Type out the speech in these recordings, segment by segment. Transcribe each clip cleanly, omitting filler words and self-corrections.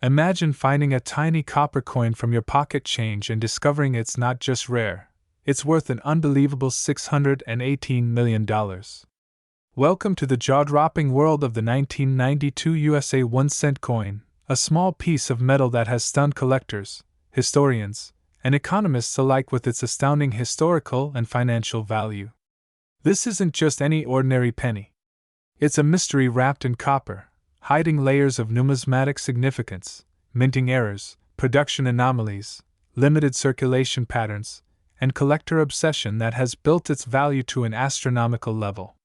Imagine finding a tiny copper coin from your pocket change and discovering it's not just rare, it's worth an unbelievable $618 million. Welcome to the jaw-dropping world of the 1992 USA 1-cent coin, a small piece of metal that has stunned collectors, historians, and economists alike with its astounding historical and financial value. This isn't just any ordinary penny. It's a mystery wrapped in copper, hiding layers of numismatic significance, minting errors, production anomalies, limited circulation patterns, and collector obsession that has built its value to an astronomical level.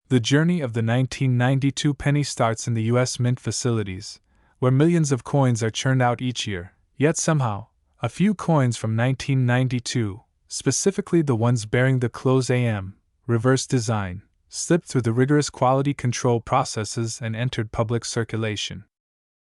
The journey of the 1992 penny starts in the U.S. Mint facilities, where millions of coins are churned out each year, yet somehow, a few coins from 1992, specifically the ones bearing the close AM, reverse design, slipped through the rigorous quality control processes and entered public circulation.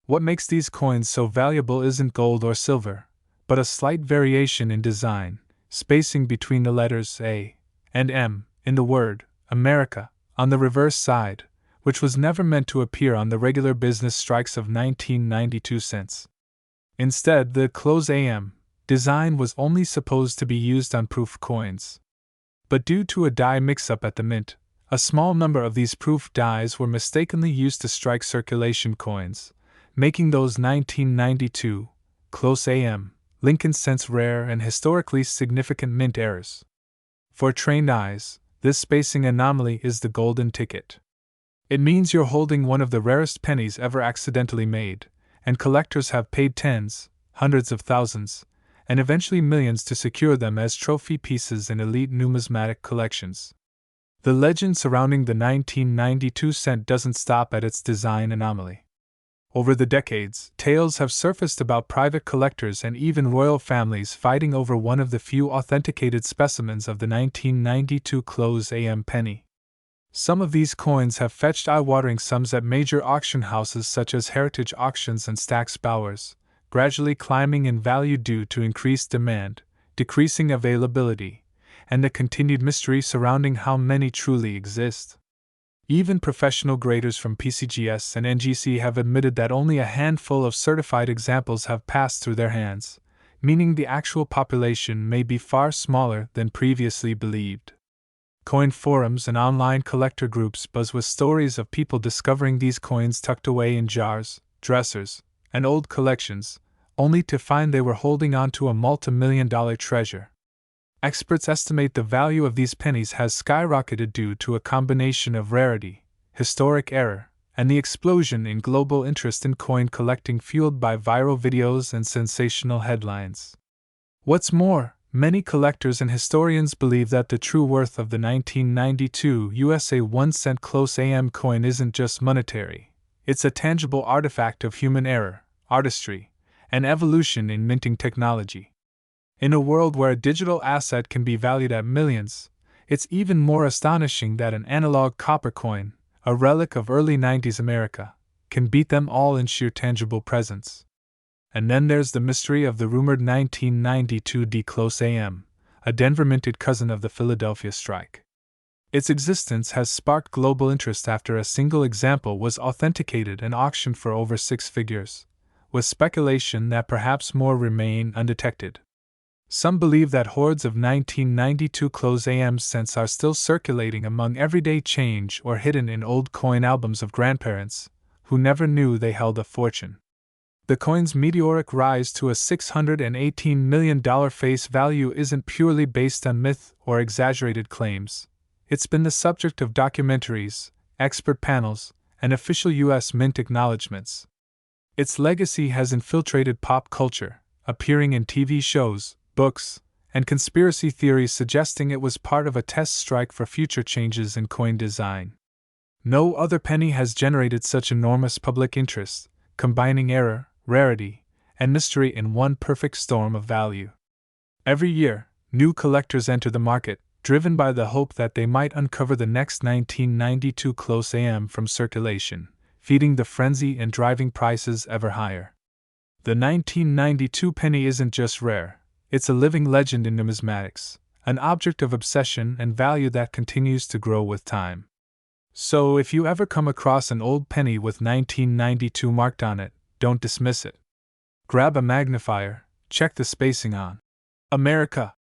What makes these coins so valuable isn't gold or silver, but a slight variation in design, spacing between the letters A and M in the word America on the reverse side, which was never meant to appear on the regular business strikes of 1992 cents. Instead, the close AM design was only supposed to be used on proof coins. But due to a die mix-up at the mint, a small number of these proof dies were mistakenly used to strike circulation coins, making those 1992 close AM Lincoln cents rare and historically significant mint errors. For trained eyes, this spacing anomaly is the golden ticket. It means you're holding one of the rarest pennies ever accidentally made, and collectors have paid tens, hundreds of thousands, and eventually millions to secure them as trophy pieces in elite numismatic collections. The legend surrounding the 1992 cent doesn't stop at its design anomaly. Over the decades, tales have surfaced about private collectors and even royal families fighting over one of the few authenticated specimens of the 1992 close AM penny. Some of these coins have fetched eye-watering sums at major auction houses such as Heritage Auctions and Stack's Bowers, gradually climbing in value due to increased demand, decreasing availability, and the continued mystery surrounding how many truly exist. Even professional graders from PCGS and NGC have admitted that only a handful of certified examples have passed through their hands, meaning the actual population may be far smaller than previously believed. Coin forums and online collector groups buzz with stories of people discovering these coins tucked away in jars, dressers, and old collections, only to find they were holding on to a multi-million-dollar treasure. Experts estimate the value of these pennies has skyrocketed due to a combination of rarity, historic error, and the explosion in global interest in coin collecting fueled by viral videos and sensational headlines. What's more, many collectors and historians believe that the true worth of the 1992 USA 1-cent close AM coin isn't just monetary, it's a tangible artifact of human error, artistry, and evolution in minting technology. In a world where a digital asset can be valued at millions, it's even more astonishing that an analog copper coin, a relic of early 90s America, can beat them all in sheer tangible presence. And then there's the mystery of the rumored 1992 D close AM, a Denver-minted cousin of the Philadelphia strike. Its existence has sparked global interest after a single example was authenticated and auctioned for over six figures, with speculation that perhaps more remain undetected. Some believe that hordes of 1992 close AM cents are still circulating among everyday change or hidden in old coin albums of grandparents who never knew they held a fortune. The coin's meteoric rise to a $618 million face value isn't purely based on myth or exaggerated claims. It's been the subject of documentaries, expert panels, and official U.S. Mint acknowledgments. Its legacy has infiltrated pop culture, appearing in TV shows, books, and conspiracy theories suggesting it was part of a test strike for future changes in coin design. No other penny has generated such enormous public interest, combining error, rarity, and mystery in one perfect storm of value. Every year, new collectors enter the market, driven by the hope that they might uncover the next 1992 close AM from circulation, feeding the frenzy and driving prices ever higher. The 1992 penny isn't just rare. It's a living legend in numismatics, an object of obsession and value that continues to grow with time. So if you ever come across an old penny with 1992 marked on it, don't dismiss it. Grab a magnifier, check the spacing on America,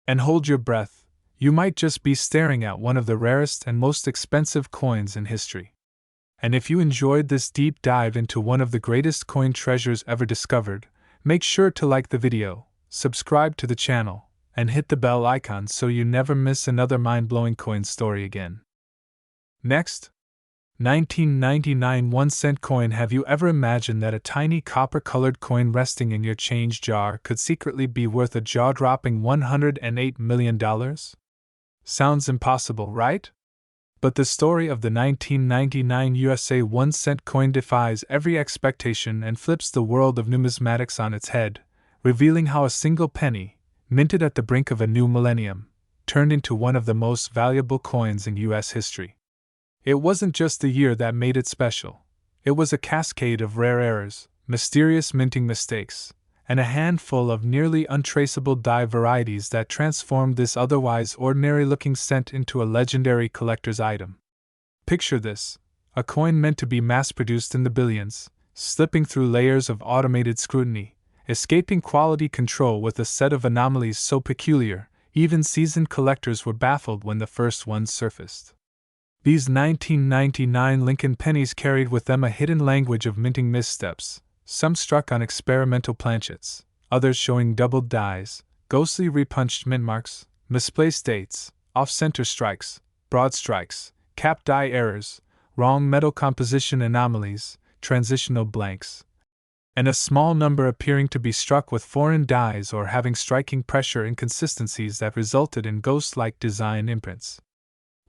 and hold your breath. You might just be staring at one of the rarest and most expensive coins in history. And if you enjoyed this deep dive into one of the greatest coin treasures ever discovered, make sure to like the video, subscribe to the channel, and hit the bell icon so you never miss another mind-blowing coin story again. Next, 1999 1-cent coin. Have you ever imagined that a tiny copper-colored coin resting in your change jar could secretly be worth a jaw-dropping $108 million? Sounds impossible, right? But the story of the 1999 USA 1-cent coin defies every expectation and flips the world of numismatics on its head, revealing how a single penny, minted at the brink of a new millennium, turned into one of the most valuable coins in U.S. history. It wasn't just the year that made it special. It was a cascade of rare errors, mysterious minting mistakes, and a handful of nearly untraceable die varieties that transformed this otherwise ordinary-looking cent into a legendary collector's item. Picture this: a coin meant to be mass-produced in the billions, slipping through layers of automated scrutiny, escaping quality control with a set of anomalies so peculiar, even seasoned collectors were baffled when the first ones surfaced. These 1999 Lincoln pennies carried with them a hidden language of minting missteps, some struck on experimental planchets, others showing doubled dies, ghostly repunched mint marks, misplaced dates, off-center strikes, broad strikes, cap die errors, wrong metal composition anomalies, transitional blanks, and a small number appearing to be struck with foreign dies or having striking pressure inconsistencies that resulted in ghost-like design imprints.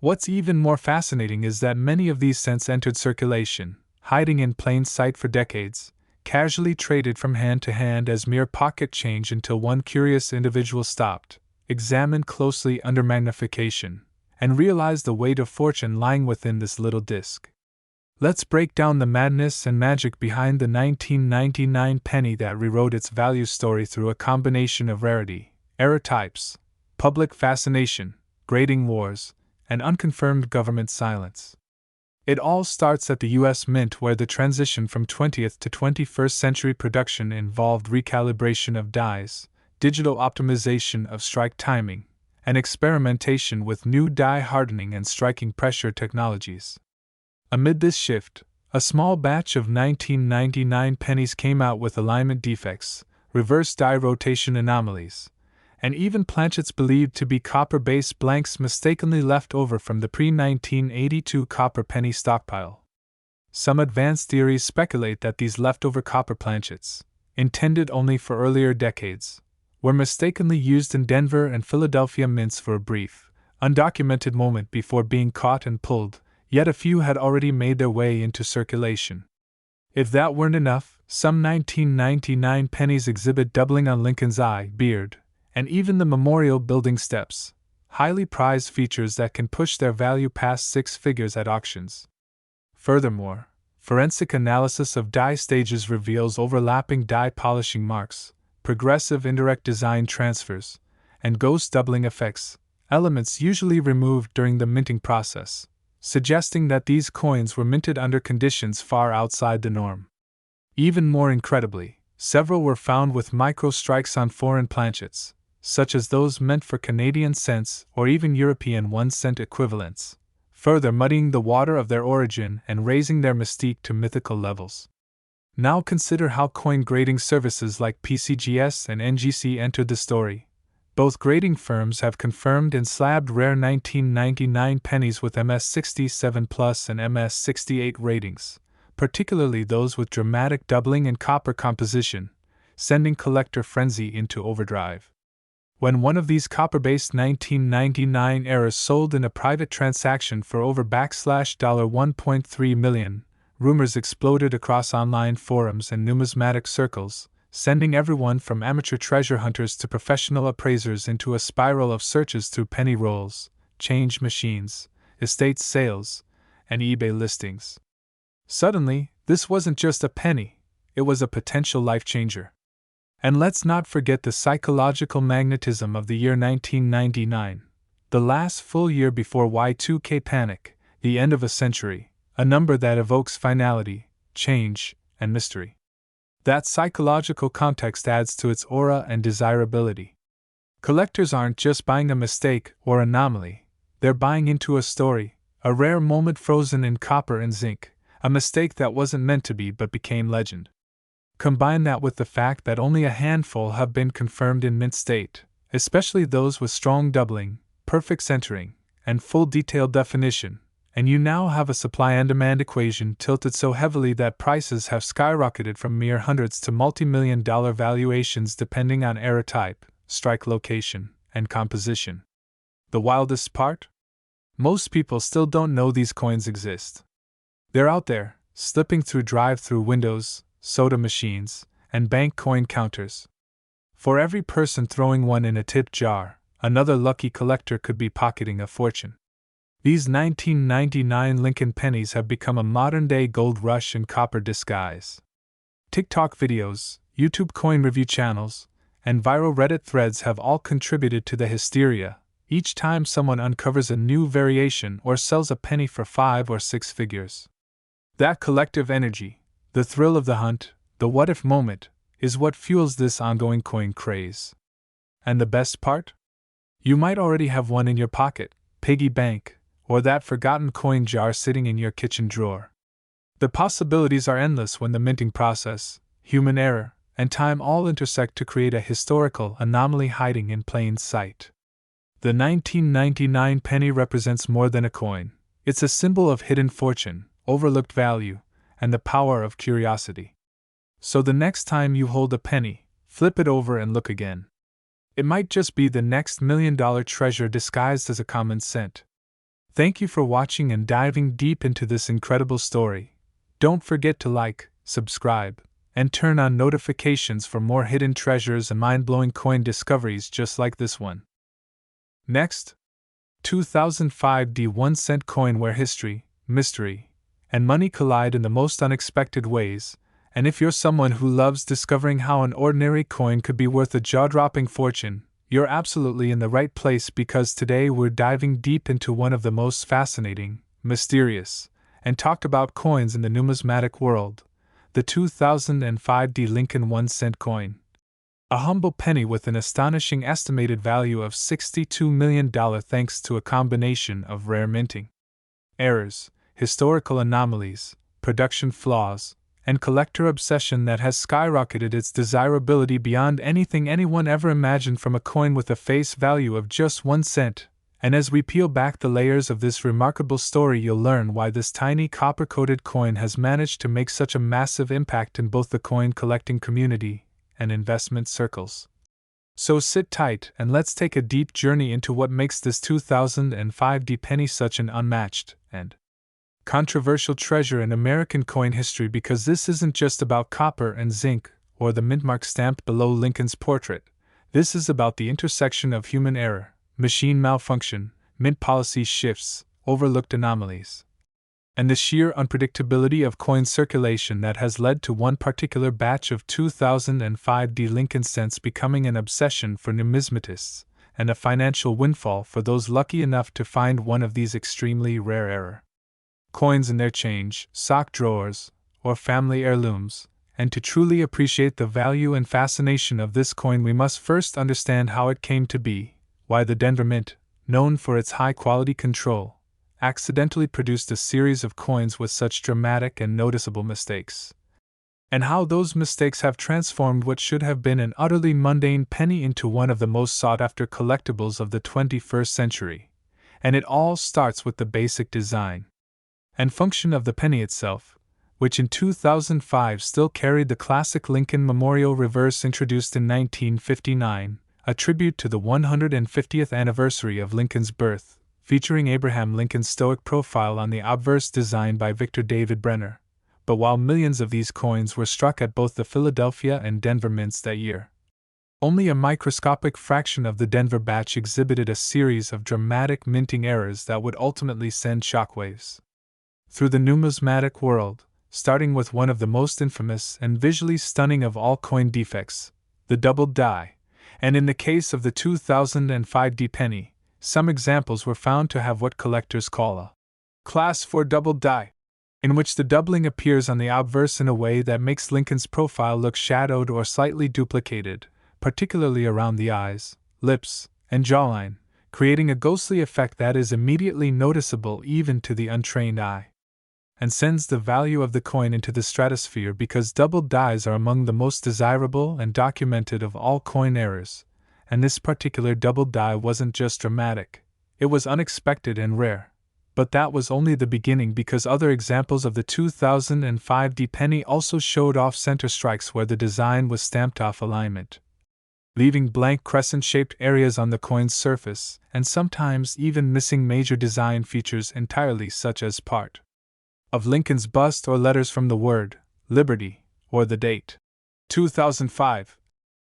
What's even more fascinating is that many of these cents entered circulation, hiding in plain sight for decades, casually traded from hand to hand as mere pocket change until one curious individual stopped, examined closely under magnification, and realized the weight of fortune lying within this little disc. Let's break down the madness and magic behind the 1999 penny that rewrote its value story through a combination of rarity, error types, public fascination, grading wars, and unconfirmed government silence. It all starts at the U.S. Mint, where the transition from 20th to 21st century production involved recalibration of dies, digital optimization of strike timing, and experimentation with new die hardening and striking pressure technologies. Amid this shift, a small batch of 1999 pennies came out with alignment defects, reverse die rotation anomalies, and even planchets believed to be copper-based blanks mistakenly left over from the pre-1982 copper penny stockpile. Some advanced theories speculate that these leftover copper planchets, intended only for earlier decades, were mistakenly used in Denver and Philadelphia mints for a brief, undocumented moment before being caught and pulled, yet a few had already made their way into circulation. If that weren't enough, some 1999 pennies exhibit doubling on Lincoln's eye, beard, and even the memorial building steps, highly prized features that can push their value past six figures at auctions. Furthermore, forensic analysis of die stages reveals overlapping die polishing marks, progressive indirect design transfers, and ghost doubling effects, elements usually removed during the minting process, suggesting that these coins were minted under conditions far outside the norm. Even more incredibly, several were found with micro strikes on foreign planchets, such as those meant for Canadian cents or even European 1-cent equivalents, further muddying the water of their origin and raising their mystique to mythical levels. Now consider how coin grading services like PCGS and NGC entered the story. Both grading firms have confirmed and slabbed rare 1999 pennies with MS67 Plus and MS68 ratings, particularly those with dramatic doubling in copper composition, sending collector frenzy into overdrive. When one of these copper-based 1999 errors sold in a private transaction for over $1.3 million, rumors exploded across online forums and numismatic circles, sending everyone from amateur treasure hunters to professional appraisers into a spiral of searches through penny rolls, change machines, estate sales, and eBay listings. Suddenly, this wasn't just a penny, it was a potential life-changer. And let's not forget the psychological magnetism of the year 1999, the last full year before Y2K panic, the end of a century, a number that evokes finality, change, and mystery. That psychological context adds to its aura and desirability. Collectors aren't just buying a mistake or anomaly, they're buying into a story, a rare moment frozen in copper and zinc, a mistake that wasn't meant to be but became legend. Combine that with the fact that only a handful have been confirmed in mint state, especially those with strong doubling, perfect centering, and full detailed definition, and you now have a supply and demand equation tilted so heavily that prices have skyrocketed from mere hundreds to multi-million-dollar valuations depending on era type, strike location, and composition. The wildest part? Most people still don't know these coins exist. They're out there, slipping through drive-through windows, soda machines, and bank coin counters. For every person throwing one in a tip jar, another lucky collector could be pocketing a fortune. These 1999 Lincoln pennies have become a modern-day gold rush in copper disguise. TikTok videos, YouTube coin review channels, and viral Reddit threads have all contributed to the hysteria, each time someone uncovers a new variation or sells a penny for 5 or 6 figures. That collective energy, the thrill of the hunt, the what-if moment, is what fuels this ongoing coin craze. And the best part? You might already have one in your pocket, piggy bank, or that forgotten coin jar sitting in your kitchen drawer. The possibilities are endless when the minting process, human error, and time all intersect to create a historical anomaly hiding in plain sight. The 1999 penny represents more than a coin. It's a symbol of hidden fortune, overlooked value, and the power of curiosity. So the next time you hold a penny, flip it over and look again. It might just be the next million-dollar treasure disguised as a common cent. Thank you for watching and diving deep into this incredible story. Don't forget to like, subscribe, and turn on notifications for more hidden treasures and mind-blowing coin discoveries just like this one. Next, 2005 D 1 cent coin where history, mystery, and money collide in the most unexpected ways, and if you're someone who loves discovering how an ordinary coin could be worth a jaw-dropping fortune, you're absolutely in the right place because today we're diving deep into one of the most fascinating, mysterious, and talked about coins in the numismatic world, the 2005 D Lincoln 1 cent coin. A humble penny with an astonishing estimated value of $62 million thanks to a combination of rare minting errors, historical anomalies, production flaws, and collector obsession that has skyrocketed its desirability beyond anything anyone ever imagined from a coin with a face value of just 1 cent. And as we peel back the layers of this remarkable story, you'll learn why this tiny copper-coated coin has managed to make such a massive impact in both the coin collecting community and investment circles. So sit tight and let's take a deep journey into what makes this 2005 D penny such an unmatched and controversial treasure in American coin history, because this isn't just about copper and zinc or the mint mark stamped below Lincoln's portrait. This is about the intersection of human error, machine malfunction, mint policy shifts, overlooked anomalies, and the sheer unpredictability of coin circulation that has led to one particular batch of 2005 D Lincoln cents becoming an obsession for numismatists and a financial windfall for those lucky enough to find one of these extremely rare error coins in their change, sock drawers, or family heirlooms. And to truly appreciate the value and fascination of this coin, we must first understand how it came to be, why the Denver Mint, known for its high-quality control, accidentally produced a series of coins with such dramatic and noticeable mistakes, and how those mistakes have transformed what should have been an utterly mundane penny into one of the most sought-after collectibles of the 21st century. And it all starts with the basic design and function of the penny itself, which in 2005 still carried the classic Lincoln Memorial reverse introduced in 1959, a tribute to the 150th anniversary of Lincoln's birth, featuring Abraham Lincoln's stoic profile on the obverse designed by Victor David Brenner. But while millions of these coins were struck at both the Philadelphia and Denver mints that year, only a microscopic fraction of the Denver batch exhibited a series of dramatic minting errors that would ultimately send shockwaves through the numismatic world, starting with one of the most infamous and visually stunning of all coin defects, the double die. And in the case of the 2005 D penny, some examples were found to have what collectors call a Class 4 double die. in which the doubling appears on the obverse in a way that makes Lincoln's profile look shadowed or slightly duplicated, particularly around the eyes, lips, and jawline, creating a ghostly effect that is immediately noticeable even to the untrained eye, and sends the value of the coin into the stratosphere because doubled dies are among the most desirable and documented of all coin errors, and this particular doubled die wasn't just dramatic, it was unexpected and rare. But that was only the beginning because other examples of the 2005 D penny also showed off-center strikes where the design was stamped off alignment, leaving blank crescent-shaped areas on the coin's surface, and sometimes even missing major design features entirely, such as part of Lincoln's bust or letters from the word Liberty or the date 2005.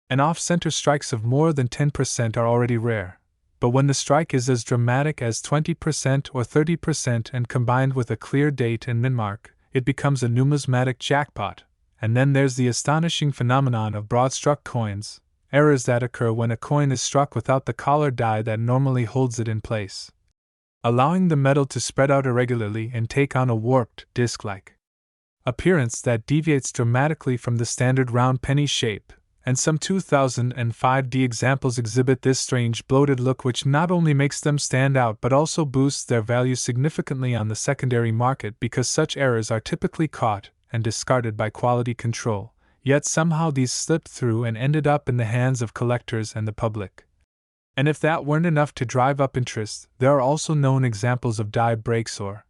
And off-center strikes of more than 10% are already rare. But when the strike is as dramatic as 20% or 30% and combined with a clear date and minmark, it becomes a numismatic jackpot. And then there's the astonishing phenomenon of broad-struck coins, errors that occur when a coin is struck without the collar die that normally holds it in place, allowing the metal to spread out irregularly and take on a warped, disc-like appearance that deviates dramatically from the standard round penny shape. And some 2005 D examples exhibit this strange bloated look, which not only makes them stand out but also boosts their value significantly on the secondary market because such errors are typically caught and discarded by quality control, yet somehow these slipped through and ended up in the hands of collectors and the public. And if that weren't enough to drive up interest, there are also known examples of die breaks or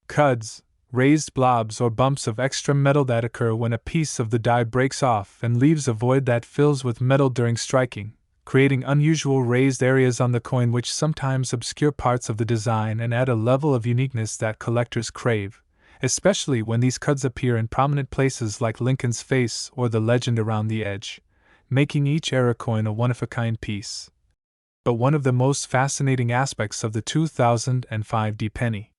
cuds, raised blobs or bumps of extra metal that occur when a piece of the die breaks off and leaves a void that fills with metal during striking, creating unusual raised areas on the coin which sometimes obscure parts of the design and add a level of uniqueness that collectors crave, especially when these cuds appear in prominent places like Lincoln's face or the legend around the edge, making each era coin a one-of-a-kind piece. But one of the most fascinating aspects of the 2005 D penny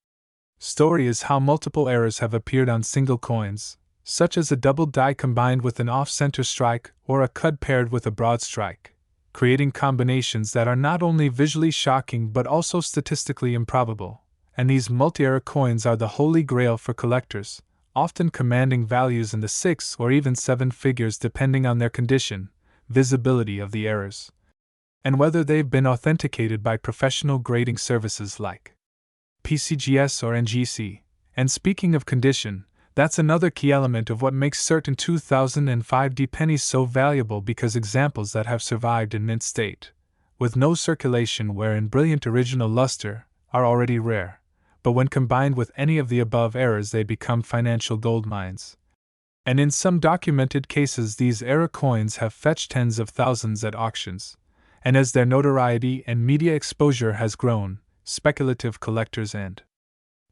story is how multiple errors have appeared on single coins, such as a double die combined with an off-center strike or a cud paired with a broad strike, creating combinations that are not only visually shocking but also statistically improbable. And these multi-error coins are the holy grail for collectors, often commanding values in the 6 or even 7 figures depending on their condition, visibility of the errors, and whether they've been authenticated by professional grading services like PCGS or NGC. And speaking of condition, that's another key element of what makes certain 2005 D pennies so valuable because examples that have survived in mint state, with no circulation wear and brilliant original luster, are already rare, but when combined with any of the above errors they become financial gold mines. And in some documented cases these error coins have fetched tens of thousands at auctions, and as their notoriety and media exposure has grown, speculative collectors and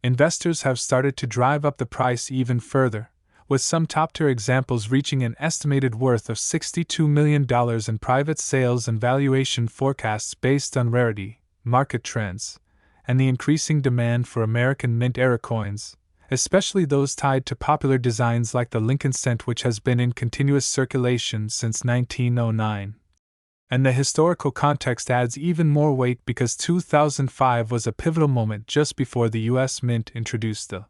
investors have started to drive up the price even further, with some top-tier examples reaching an estimated worth of $62 million in private sales and valuation forecasts based on rarity, market trends, and the increasing demand for American mint-era coins, especially those tied to popular designs like the Lincoln cent, which has been in continuous circulation since 1909. And the historical context adds even more weight because 2005 was a pivotal moment just before the U.S. Mint introduced the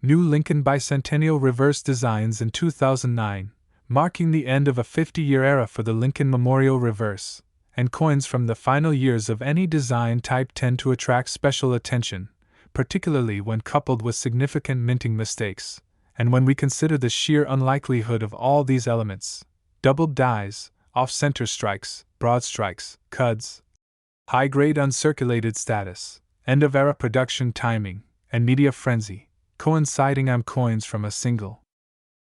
new Lincoln bicentennial reverse designs in 2009, marking the end of a 50-year era for the Lincoln Memorial Reverse, and coins from the final years of any design type tend to attract special attention, particularly when coupled with significant minting mistakes. And when we consider the sheer unlikelihood of all these elements, doubled dies, off-center strikes, broad strikes, cuds, high-grade uncirculated status, end-of-era production timing, and media frenzy, coinciding on coins from a single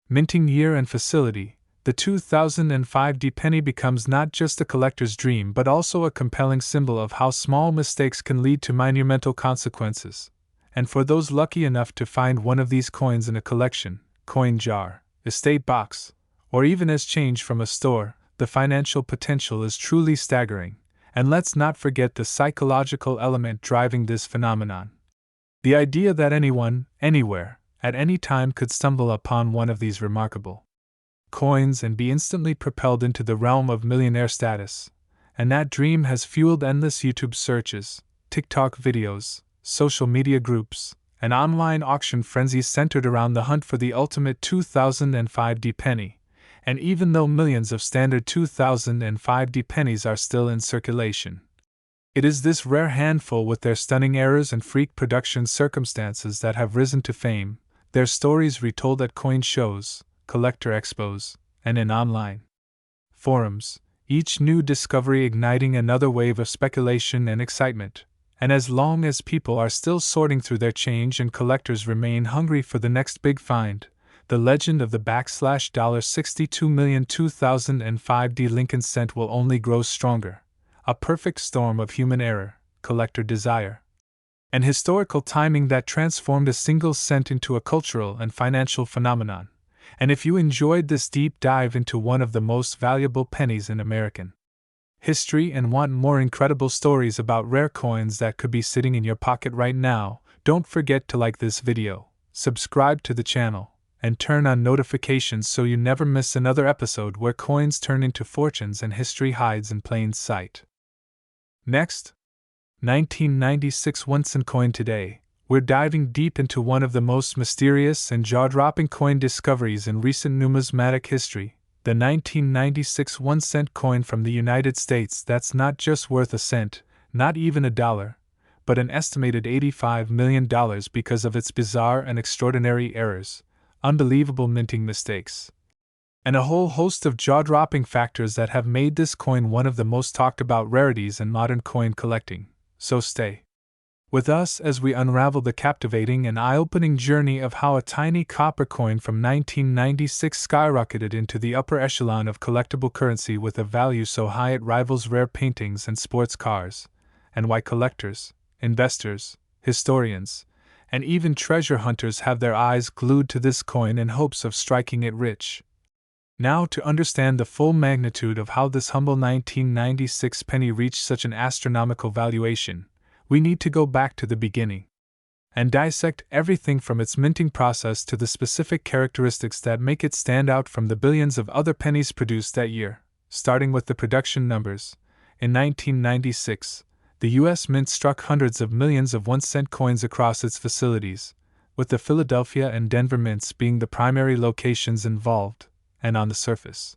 minting year and facility, the 2005 D penny becomes not just a collector's dream but also a compelling symbol of how small mistakes can lead to monumental consequences. And for those lucky enough to find one of these coins in a collection, coin jar, estate box, or even as change from a store, the financial potential is truly staggering, and let's not forget the psychological element driving this phenomenon. The idea that anyone, anywhere, at any time could stumble upon one of these remarkable coins and be instantly propelled into the realm of millionaire status, and that dream has fueled endless YouTube searches, TikTok videos, social media groups, an online auction frenzy centered around the hunt for the ultimate 2005D penny, and even though millions of standard 2005D pennies are still in circulation, it is this rare handful with their stunning errors and freak production circumstances that have risen to fame, their stories retold at coin shows, collector expos, and in online forums, each new discovery igniting another wave of speculation and excitement. And as long as people are still sorting through their change and collectors remain hungry for the next big find, the legend of the $62,000,000 2005D Lincoln cent will only grow stronger. A perfect storm of human error, collector desire, and historical timing that transformed a single cent into a cultural and financial phenomenon. And if you enjoyed this deep dive into one of the most valuable pennies in American history and want more incredible stories about rare coins that could be sitting in your pocket right now, don't forget to like this video, subscribe to the channel, and turn on notifications so you never miss another episode where coins turn into fortunes and history hides in plain sight. Next, 1996 1-cent coin. Today, we're diving deep into one of the most mysterious and jaw-dropping coin discoveries in recent numismatic history, the 1996 1-cent coin from the United States that's not just worth a cent, not even a dollar, but an estimated $85 million because of its bizarre and extraordinary errors, unbelievable minting mistakes, and a whole host of jaw-dropping factors that have made this coin one of the most talked-about rarities in modern coin collecting. So stay with us as we unravel the captivating and eye-opening journey of how a tiny copper coin from 1996 skyrocketed into the upper echelon of collectible currency with a value so high it rivals rare paintings and sports cars, and why collectors, investors, historians, and even treasure hunters have their eyes glued to this coin in hopes of striking it rich. Now, to understand the full magnitude of how this humble 1996 penny reached such an astronomical valuation, we need to go back to the beginning and dissect everything from its minting process to the specific characteristics that make it stand out from the billions of other pennies produced that year. Starting with the production numbers, in 1996, the U.S. Mint struck hundreds of millions of 1-cent coins across its facilities, with the Philadelphia and Denver mints being the primary locations involved, and on the surface,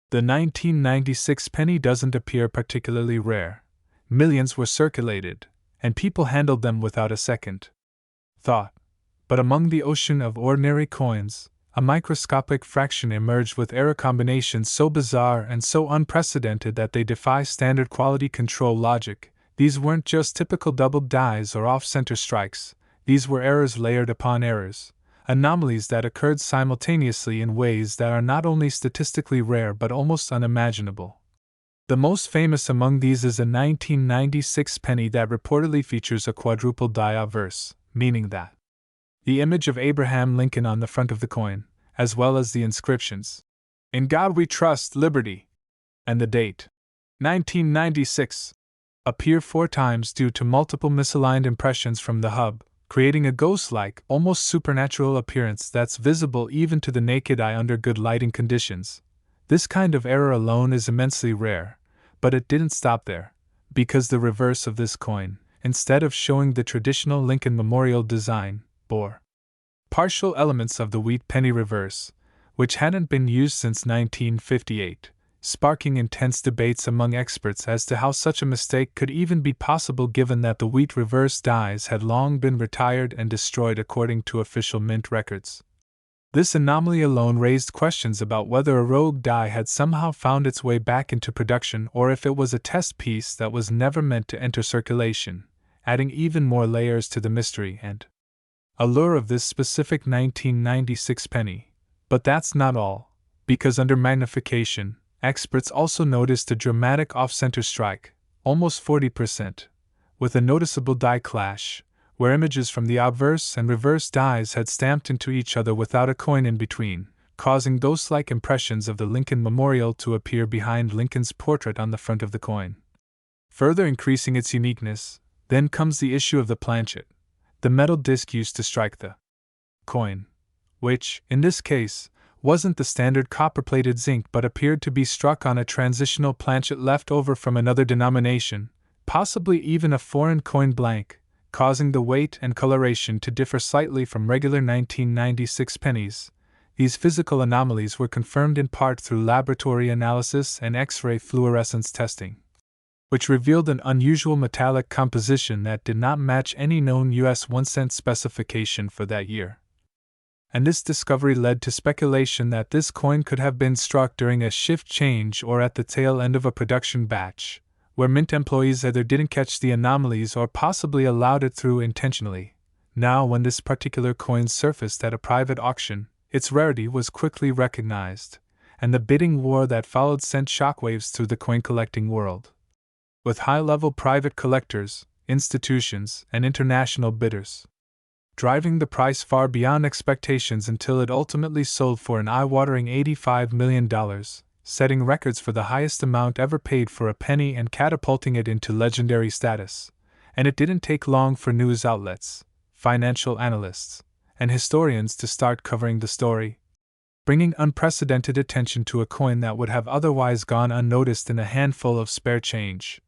the 1996 penny doesn't appear particularly rare. Millions were circulated, and people handled them without a second thought. But among the ocean of ordinary coins, a microscopic fraction emerged with error combinations so bizarre and so unprecedented that they defy standard quality control logic. These weren't just typical doubled dies or off-center strikes, these were errors layered upon errors, anomalies that occurred simultaneously in ways that are not only statistically rare but almost unimaginable. The most famous among these is a 1996 penny that reportedly features a quadruple die obverse, meaning that the image of Abraham Lincoln on the front of the coin, as well as the inscriptions, "In God We Trust, Liberty," and the date, 1996, appear 4 times due to multiple misaligned impressions from the hub, creating a ghost-like, almost supernatural appearance that's visible even to the naked eye under good lighting conditions. This kind of error alone is immensely rare, but it didn't stop there, because the reverse of this coin, instead of showing the traditional Lincoln Memorial design, bore partial elements of the wheat penny reverse, which hadn't been used since 1958, sparking intense debates among experts as to how such a mistake could even be possible given that the wheat reverse dies had long been retired and destroyed according to official mint records. This anomaly alone raised questions about whether a rogue die had somehow found its way back into production or if it was a test piece that was never meant to enter circulation, adding even more layers to the mystery and allure of this specific 1996 penny. But that's not all, because under magnification, experts also noticed a dramatic off-center strike, almost 40%, with a noticeable die clash, where images from the obverse and reverse dies had stamped into each other without a coin in between, causing ghost-like impressions of the Lincoln Memorial to appear behind Lincoln's portrait on the front of the coin. Further increasing its uniqueness, then comes the issue of the planchet, the metal disc used to strike the coin, which, in this case, wasn't the standard copper-plated zinc but appeared to be struck on a transitional planchet left over from another denomination, possibly even a foreign coin blank, causing the weight and coloration to differ slightly from regular 1996 pennies. These physical anomalies were confirmed in part through laboratory analysis and X-ray fluorescence testing, which revealed an unusual metallic composition that did not match any known US 1-cent specification for that year. And this discovery led to speculation that this coin could have been struck during a shift change or at the tail end of a production batch, where Mint employees either didn't catch the anomalies or possibly allowed it through intentionally. Now, when this particular coin surfaced at a private auction, its rarity was quickly recognized, and the bidding war that followed sent shockwaves through the coin collecting world, with high-level private collectors, institutions, and international bidders, driving the price far beyond expectations until it ultimately sold for an eye-watering $85 million, setting records for the highest amount ever paid for a penny and catapulting it into legendary status. And it didn't take long for news outlets, financial analysts, and historians to start covering the story, bringing unprecedented attention to a coin that would have otherwise gone unnoticed in a handful of spare change.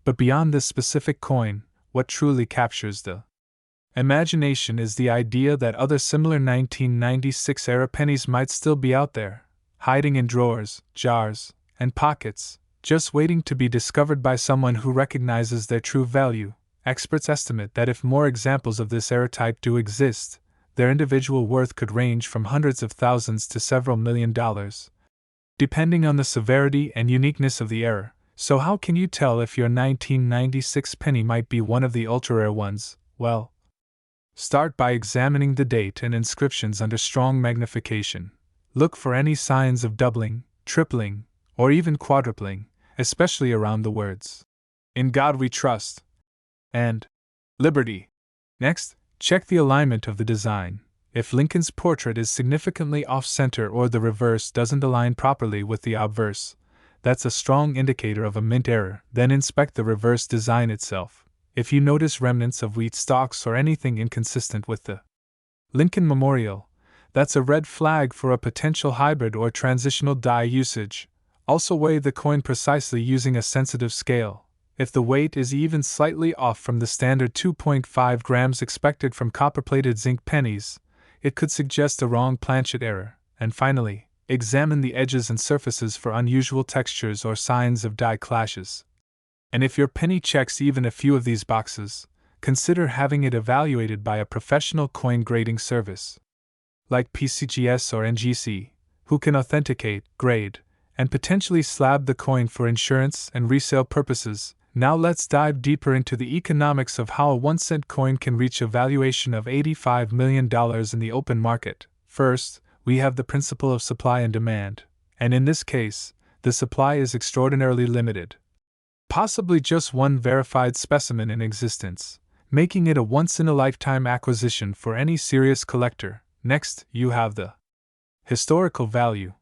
But beyond this specific coin, what truly captures the imagination is the idea that other similar 1996-era pennies might still be out there, hiding in drawers, jars, and pockets, just waiting to be discovered by someone who recognizes their true value. Experts estimate that if more examples of this era type do exist, their individual worth could range from hundreds of thousands to several $1 million, depending on the severity and uniqueness of the error. So how can you tell if your 1996 penny might be one of the ultra-rare ones? Well, start by examining the date and inscriptions under strong magnification. Look for any signs of doubling, tripling, or even quadrupling, especially around the words, "In God We Trust," and "Liberty." Next, check the alignment of the design. If Lincoln's portrait is significantly off-center or the reverse doesn't align properly with the obverse, that's a strong indicator of a mint error. Then inspect the reverse design itself. If you notice remnants of wheat stalks or anything inconsistent with the Lincoln Memorial, that's a red flag for a potential hybrid or transitional die usage. Also weigh the coin precisely using a sensitive scale. If the weight is even slightly off from the standard 2.5 grams expected from copper-plated zinc pennies, it could suggest a wrong planchet error. And finally, examine the edges and surfaces for unusual textures or signs of die clashes. And if your penny checks even a few of these boxes, consider having it evaluated by a professional coin grading service, like PCGS or NGC, who can authenticate, grade, and potentially slab the coin for insurance and resale purposes. Now let's dive deeper into the economics of how a 1-cent coin can reach a valuation of $85 million in the open market. First, we have the principle of supply and demand, and in this case, the supply is extraordinarily limited. Possibly just one verified specimen in existence, making it a once-in-a-lifetime acquisition for any serious collector. Next, you have the historical value,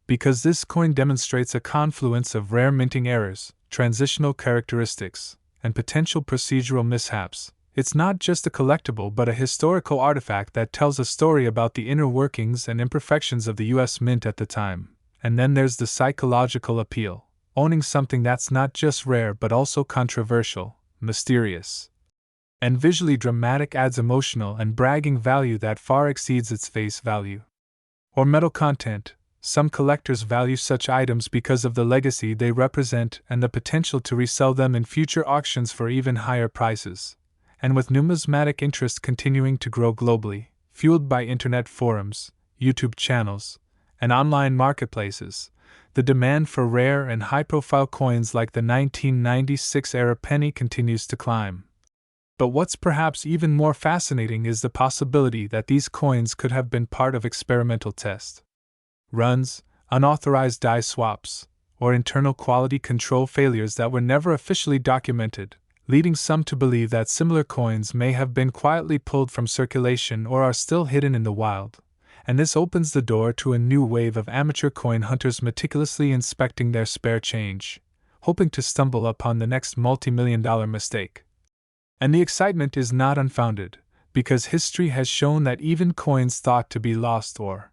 because this coin demonstrates a confluence of rare minting errors, transitional characteristics, and potential procedural mishaps. It's not just a collectible but a historical artifact that tells a story about the inner workings and imperfections of the US Mint at the time. And then there's the psychological appeal, owning something that's not just rare but also controversial, mysterious, and visually dramatic adds emotional and bragging value that far exceeds its face value or metal content. Some collectors value such items because of the legacy they represent and the potential to resell them in future auctions for even higher prices. And with numismatic interest continuing to grow globally, fueled by internet forums, YouTube channels, and online marketplaces, the demand for rare and high-profile coins like the 1996-era penny continues to climb. But what's perhaps even more fascinating is the possibility that these coins could have been part of experimental test runs, unauthorized die swaps, or internal quality control failures that were never officially documented, leading some to believe that similar coins may have been quietly pulled from circulation or are still hidden in the wild. And this opens the door to a new wave of amateur coin hunters meticulously inspecting their spare change, hoping to stumble upon the next multi-million-dollar mistake. And the excitement is not unfounded, because history has shown that even coins thought to be lost or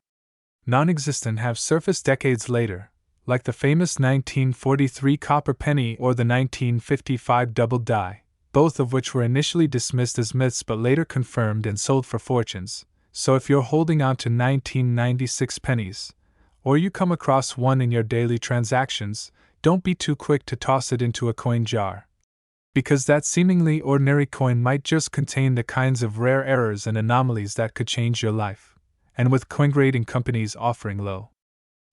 non-existent have surfaced decades later, like the famous 1943 copper penny or the 1955 double die, both of which were initially dismissed as myths but later confirmed and sold for fortunes. So if you're holding on to 1996 pennies, or you come across one in your daily transactions, don't be too quick to toss it into a coin jar. Because that seemingly ordinary coin might just contain the kinds of rare errors and anomalies that could change your life. And with coin grading companies offering low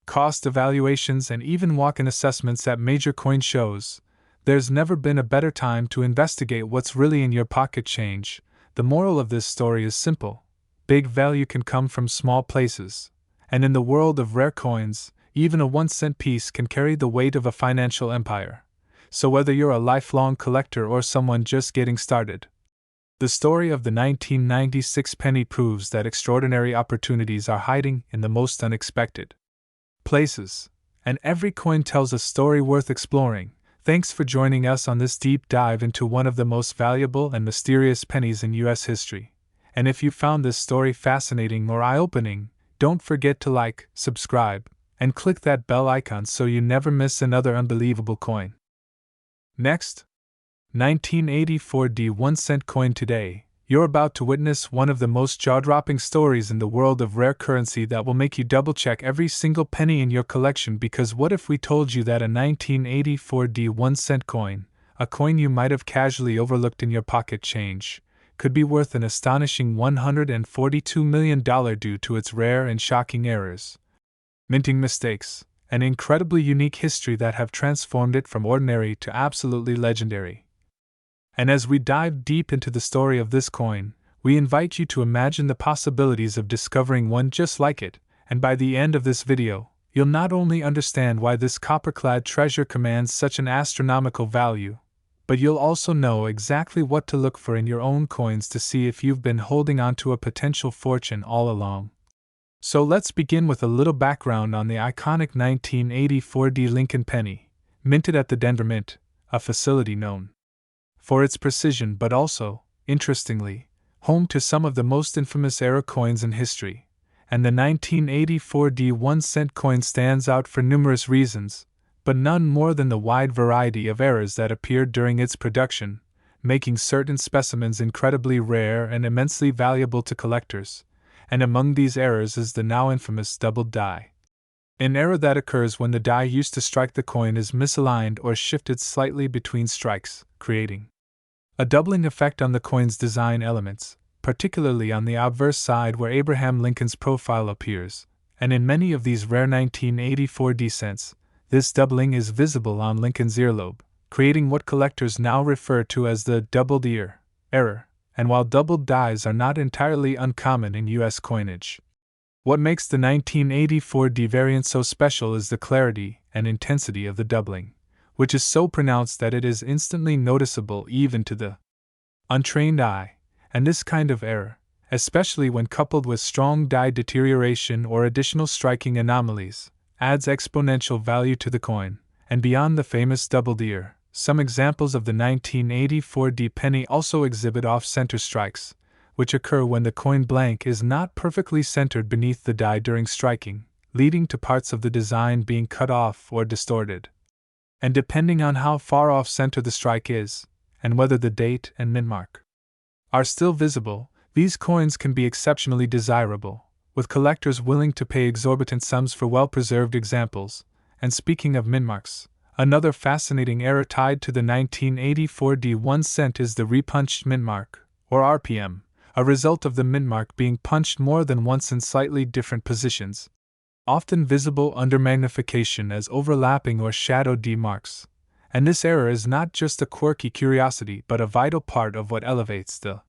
cost evaluations and even walk-in assessments at major coin shows, there's never been a better time to investigate what's really in your pocket change. The moral of this story is simple. Big value can come from small places. And in the world of rare coins, even a 1-cent piece can carry the weight of a financial empire. So whether you're a lifelong collector or someone just getting started, the story of the 1996 penny proves that extraordinary opportunities are hiding in the most unexpected places. And every coin tells a story worth exploring. Thanks for joining us on this deep dive into one of the most valuable and mysterious pennies in U.S. history. And if you found this story fascinating or eye-opening, don't forget to like, subscribe, and click that bell icon so you never miss another unbelievable coin. Next, 1984 1-cent coin today. You're about to witness one of the most jaw-dropping stories in the world of rare currency that will make you double-check every single penny in your collection, because what if we told you that a 1984 1-cent coin, a coin you might have casually overlooked in your pocket change, could be worth an astonishing $142 million due to its rare and shocking errors, minting mistakes, and incredibly unique history that have transformed it from ordinary to absolutely legendary. And as we dive deep into the story of this coin, we invite you to imagine the possibilities of discovering one just like it, and by the end of this video, you'll not only understand why this copper-clad treasure commands such an astronomical value, but you'll also know exactly what to look for in your own coins to see if you've been holding on to a potential fortune all along. So let's begin with a little background on the iconic 1984 Lincoln penny, minted at the Denver Mint, a facility known for its precision but also, interestingly, home to some of the most infamous era coins in history. And the 1984 1-cent coin stands out for numerous reasons, but none more than the wide variety of errors that appeared during its production, making certain specimens incredibly rare and immensely valuable to collectors. And among these errors is the now infamous doubled die. An error that occurs when the die used to strike the coin is misaligned or shifted slightly between strikes, creating a doubling effect on the coin's design elements, particularly on the obverse side where Abraham Lincoln's profile appears. And in many of these rare 1984 cents, this doubling is visible on Lincoln's earlobe, creating what collectors now refer to as the doubled ear error. And while doubled dies are not entirely uncommon in U.S. coinage, what makes the 1984 variant so special is the clarity and intensity of the doubling, which is so pronounced that it is instantly noticeable even to the untrained eye. And this kind of error, especially when coupled with strong die deterioration or additional striking anomalies, adds exponential value to the coin. And beyond the famous doubled ear, some examples of the 1984 penny also exhibit off-center strikes, which occur when the coin blank is not perfectly centered beneath the die during striking, leading to parts of the design being cut off or distorted. And depending on how far off-center the strike is, and whether the date and mint mark are still visible, these coins can be exceptionally desirable, with collectors willing to pay exorbitant sums for well-preserved examples. And speaking of mint marks, another fascinating error tied to the 1984 1-cent is the repunched mint mark, or RPM, a result of the mint mark being punched more than once in slightly different positions, often visible under magnification as overlapping or shadow D marks. And this error is not just a quirky curiosity but a vital part of what elevates the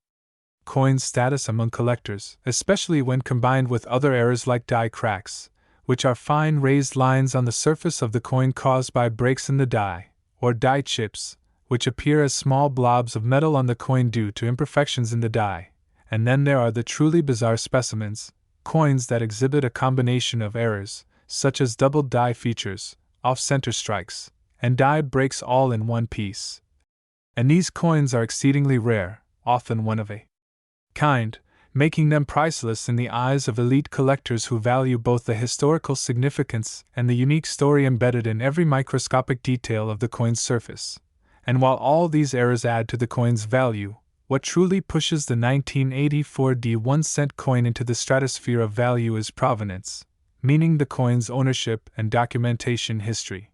coin's status among collectors, especially when combined with other errors like die cracks, which are fine raised lines on the surface of the coin caused by breaks in the die, or die chips, which appear as small blobs of metal on the coin due to imperfections in the die. And then there are the truly bizarre specimens, coins that exhibit a combination of errors, such as doubled die features, off-center strikes, and die breaks all in one piece. And these coins are exceedingly rare, often one of a kind, making them priceless in the eyes of elite collectors who value both the historical significance and the unique story embedded in every microscopic detail of the coin's surface. And while all these errors add to the coin's value, what truly pushes the 1984 1-cent coin into the stratosphere of value is provenance, meaning the coin's ownership and documentation history,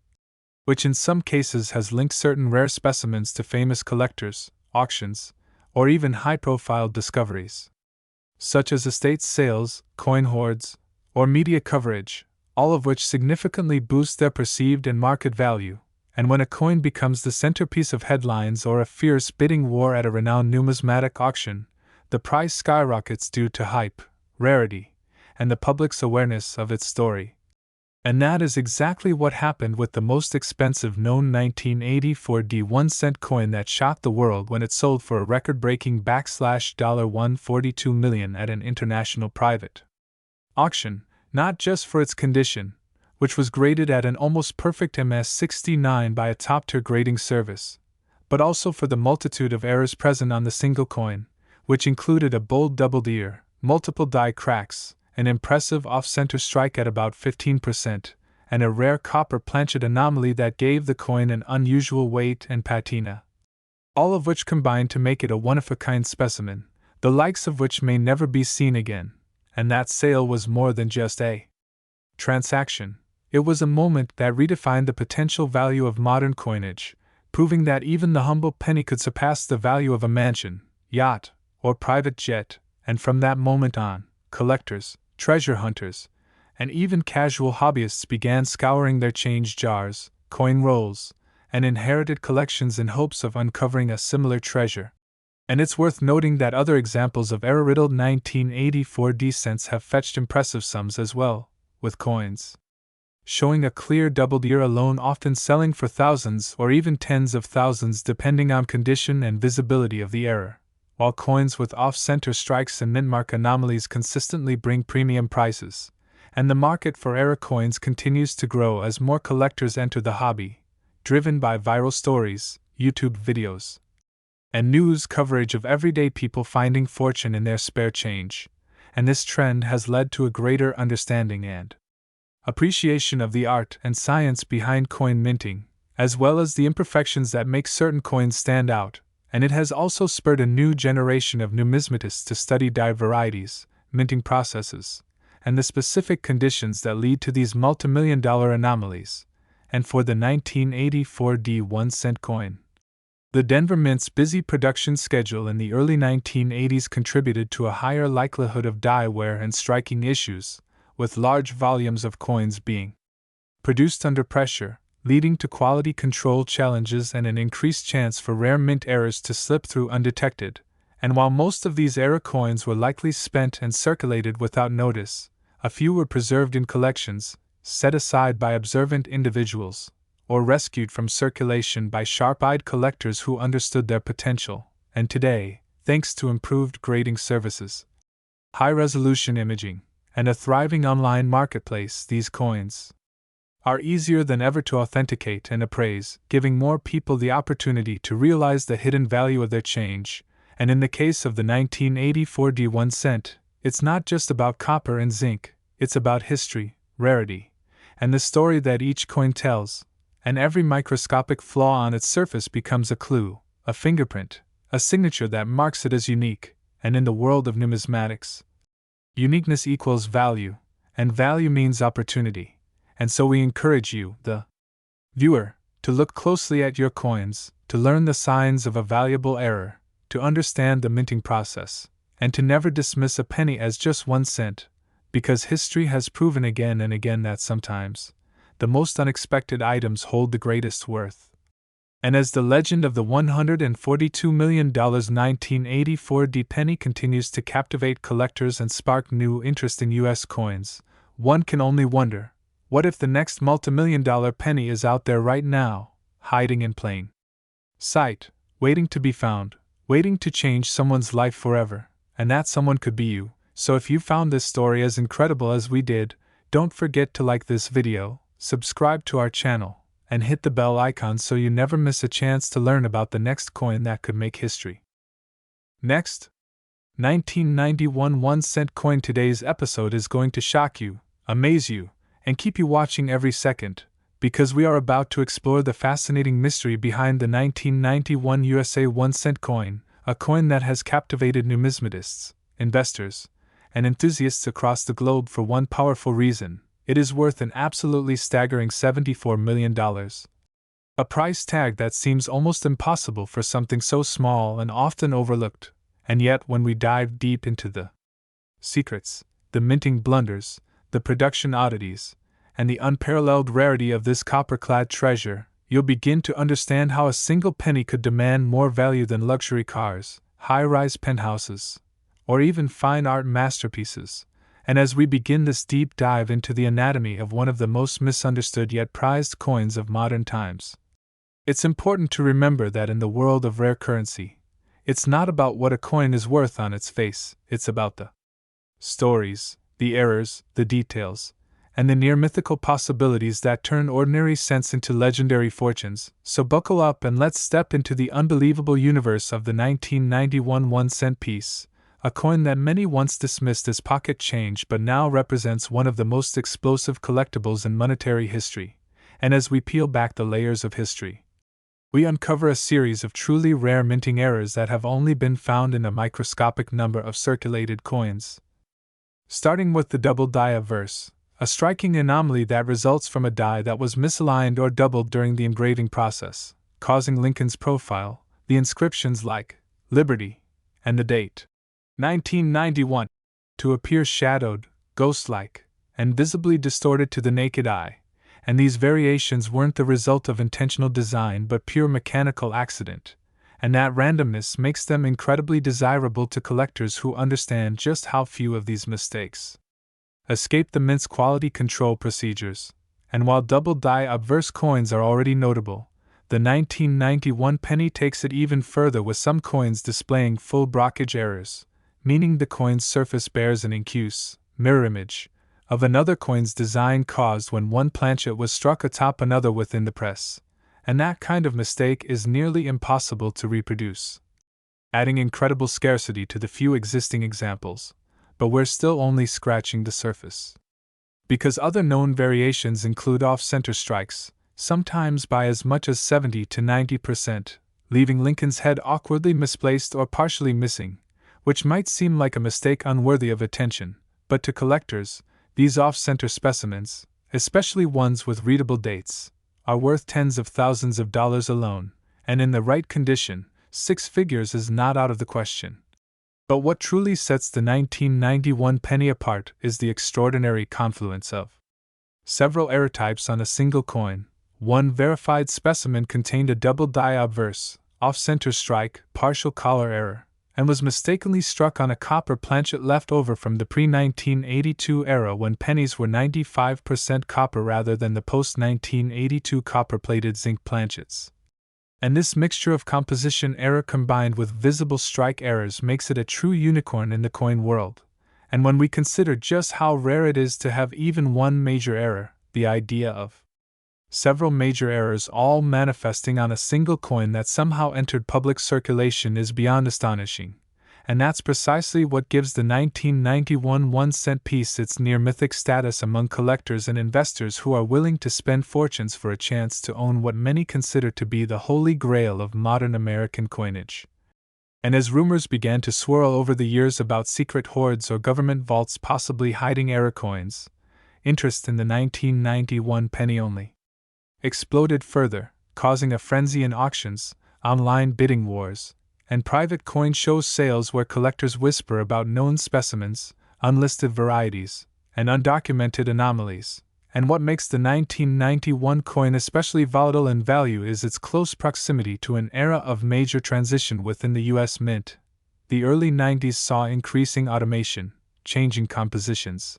which in some cases has linked certain rare specimens to famous collectors, auctions, or even high-profile discoveries, such as estate sales, coin hoards, or media coverage, all of which significantly boost their perceived and market value. And when a coin becomes the centerpiece of headlines or a fierce bidding war at a renowned numismatic auction, the price skyrockets due to hype, rarity, and the public's awareness of its story. And that is exactly what happened with the most expensive known 1984 1-cent coin that shocked the world when it sold for a record-breaking $142 million at an international private auction, not just for its condition, which was graded at an almost perfect MS-69 by a top-tier grading service, but also for the multitude of errors present on the single coin, which included a bold doubled ear, multiple die cracks, an impressive off-center strike at about 15%, and a rare copper planchet anomaly that gave the coin an unusual weight and patina. All of which combined to make it a one-of-a-kind specimen, the likes of which may never be seen again, and that sale was more than just a transaction. It was a moment that redefined the potential value of modern coinage, proving that even the humble penny could surpass the value of a mansion, yacht, or private jet, and from that moment on, collectors, treasure hunters, and even casual hobbyists began scouring their change jars, coin rolls, and inherited collections in hopes of uncovering a similar treasure. And it's worth noting that other examples of error-riddled 1984 cents have fetched impressive sums as well, with coins showing a clear doubled ear alone often selling for thousands or even tens of thousands depending on condition and visibility of the error, while coins with off-center strikes and mint-mark anomalies consistently bring premium prices, and the market for error coins continues to grow as more collectors enter the hobby, driven by viral stories, YouTube videos, and news coverage of everyday people finding fortune in their spare change, and this trend has led to a greater understanding and appreciation of the art and science behind coin minting, as well as the imperfections that make certain coins stand out, and it has also spurred a new generation of numismatists to study die varieties, minting processes, and the specific conditions that lead to these multimillion-dollar anomalies. And for the 1984 1-cent coin, the Denver Mint's busy production schedule in the early 1980s contributed to a higher likelihood of die wear and striking issues, with large volumes of coins being produced under pressure, leading to quality control challenges and an increased chance for rare mint errors to slip through undetected. And while most of these error coins were likely spent and circulated without notice, a few were preserved in collections, set aside by observant individuals, or rescued from circulation by sharp-eyed collectors who understood their potential. And today, thanks to improved grading services, high-resolution imaging, and a thriving online marketplace, these coins are easier than ever to authenticate and appraise, giving more people the opportunity to realize the hidden value of their change. And in the case of the 1984 1-cent, it's not just about copper and zinc, it's about history, rarity, and the story that each coin tells, and every microscopic flaw on its surface becomes a clue, a fingerprint, a signature that marks it as unique. And in the world of numismatics, uniqueness equals value, and value means opportunity. And so we encourage you, the viewer, to look closely at your coins, to learn the signs of a valuable error, to understand the minting process, and to never dismiss a penny as just 1 cent, because history has proven again and again that sometimes the most unexpected items hold the greatest worth. And as the legend of the $142 million 1984 penny continues to captivate collectors and spark new interest in U.S. coins, one can only wonder, what if the next multimillion-dollar penny is out there right now, hiding in plain sight, waiting to be found, waiting to change someone's life forever, and that someone could be you. So if you found this story as incredible as we did, don't forget to like this video, subscribe to our channel, and hit the bell icon so you never miss a chance to learn about the next coin that could make history. Next, 1991 1-cent coin. Today's episode is going to shock you, amaze you, and keep you watching every second, because we are about to explore the fascinating mystery behind the 1991 USA 1-cent coin, a coin that has captivated numismatists, investors, and enthusiasts across the globe for one powerful reason: it is worth an absolutely staggering $74 million. A price tag that seems almost impossible for something so small and often overlooked, and yet when we dive deep into the secrets, the minting blunders, the production oddities, and the unparalleled rarity of this copper-clad treasure, you'll begin to understand how a single penny could demand more value than luxury cars, high-rise penthouses, or even fine art masterpieces. And as we begin this deep dive into the anatomy of one of the most misunderstood yet prized coins of modern times, it's important to remember that in the world of rare currency, it's not about what a coin is worth on its face, it's about the stories, the errors, the details, and the near-mythical possibilities that turn ordinary cents into legendary fortunes. So buckle up and let's step into the unbelievable universe of the 1991 1-cent piece, a coin that many once dismissed as pocket change but now represents one of the most explosive collectibles in monetary history. And as we peel back the layers of history, we uncover a series of truly rare minting errors that have only been found in a microscopic number of circulated coins. Starting with the double die obverse, a striking anomaly that results from a die that was misaligned or doubled during the engraving process, causing Lincoln's profile, the inscriptions like Liberty, and the date 1991 to appear shadowed, ghost-like, and visibly distorted to the naked eye. And these variations weren't the result of intentional design but pure mechanical accident, and that randomness makes them incredibly desirable to collectors who understand just how few of these mistakes escape the mint's quality control procedures. And while double die obverse coins are already notable, the 1991 penny takes it even further, with some coins displaying full blockage errors, meaning the coin's surface bears an incuse, mirror image, of another coin's design caused when one planchet was struck atop another within the press, and that kind of mistake is nearly impossible to reproduce, adding incredible scarcity to the few existing examples. But we're still only scratching the surface, because other known variations include off-center strikes, sometimes by as much as 70 to 90%, leaving Lincoln's head awkwardly misplaced or partially missing, which might seem like a mistake unworthy of attention, but to collectors, these off-center specimens, especially ones with readable dates, are worth tens of thousands of dollars alone, and in the right condition, 6 figures is not out of the question. But what truly sets the 1991 penny apart is the extraordinary confluence of several error types on a single coin. One verified specimen contained a double die obverse, off-center strike, partial collar error, and was mistakenly struck on a copper planchet left over from the pre-1982 era when pennies were 95% copper rather than the post-1982 copper-plated zinc planchets. And this mixture of composition error combined with visible strike errors makes it a true unicorn in the coin world. And when we consider just how rare it is to have even one major error, the idea of several major errors all manifesting on a single coin that somehow entered public circulation is beyond astonishing. And that's precisely what gives the 1991 1-cent piece its near-mythic status among collectors and investors who are willing to spend fortunes for a chance to own what many consider to be the holy grail of modern American coinage. And as rumors began to swirl over the years about secret hoards or government vaults possibly hiding error coins, interest in the 1991 penny only exploded further, causing a frenzy in auctions, online bidding wars, and private coin show sales where collectors whisper about known specimens, unlisted varieties, and undocumented anomalies. And what makes the 1991 coin especially volatile in value is its close proximity to an era of major transition within the U.S. Mint. The early 90s saw increasing automation, changing compositions,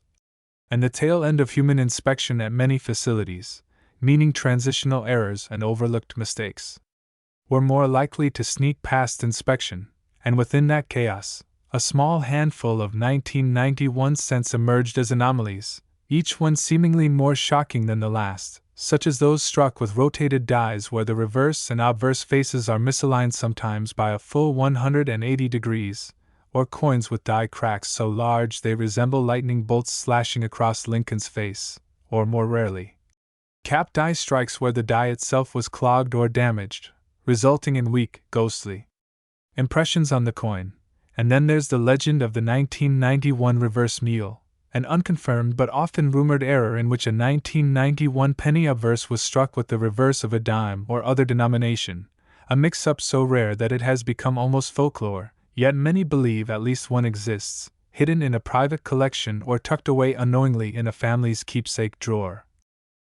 and the tail end of human inspection at many facilities, meaning transitional errors and overlooked mistakes were more likely to sneak past inspection, and within that chaos, a small handful of 1991 cents emerged as anomalies, each one seemingly more shocking than the last, such as those struck with rotated dies where the reverse and obverse faces are misaligned sometimes by a full 180 degrees, or coins with die cracks so large they resemble lightning bolts slashing across Lincoln's face, or more rarely, Cap die strikes where the die itself was clogged or damaged, resulting in weak, ghostly impressions on the coin. And then there's the legend of the 1991 reverse mule, an unconfirmed but often rumored error in which a 1991 penny obverse was struck with the reverse of a dime or other denomination, a mix-up so rare that it has become almost folklore, yet many believe at least one exists, hidden in a private collection or tucked away unknowingly in a family's keepsake drawer.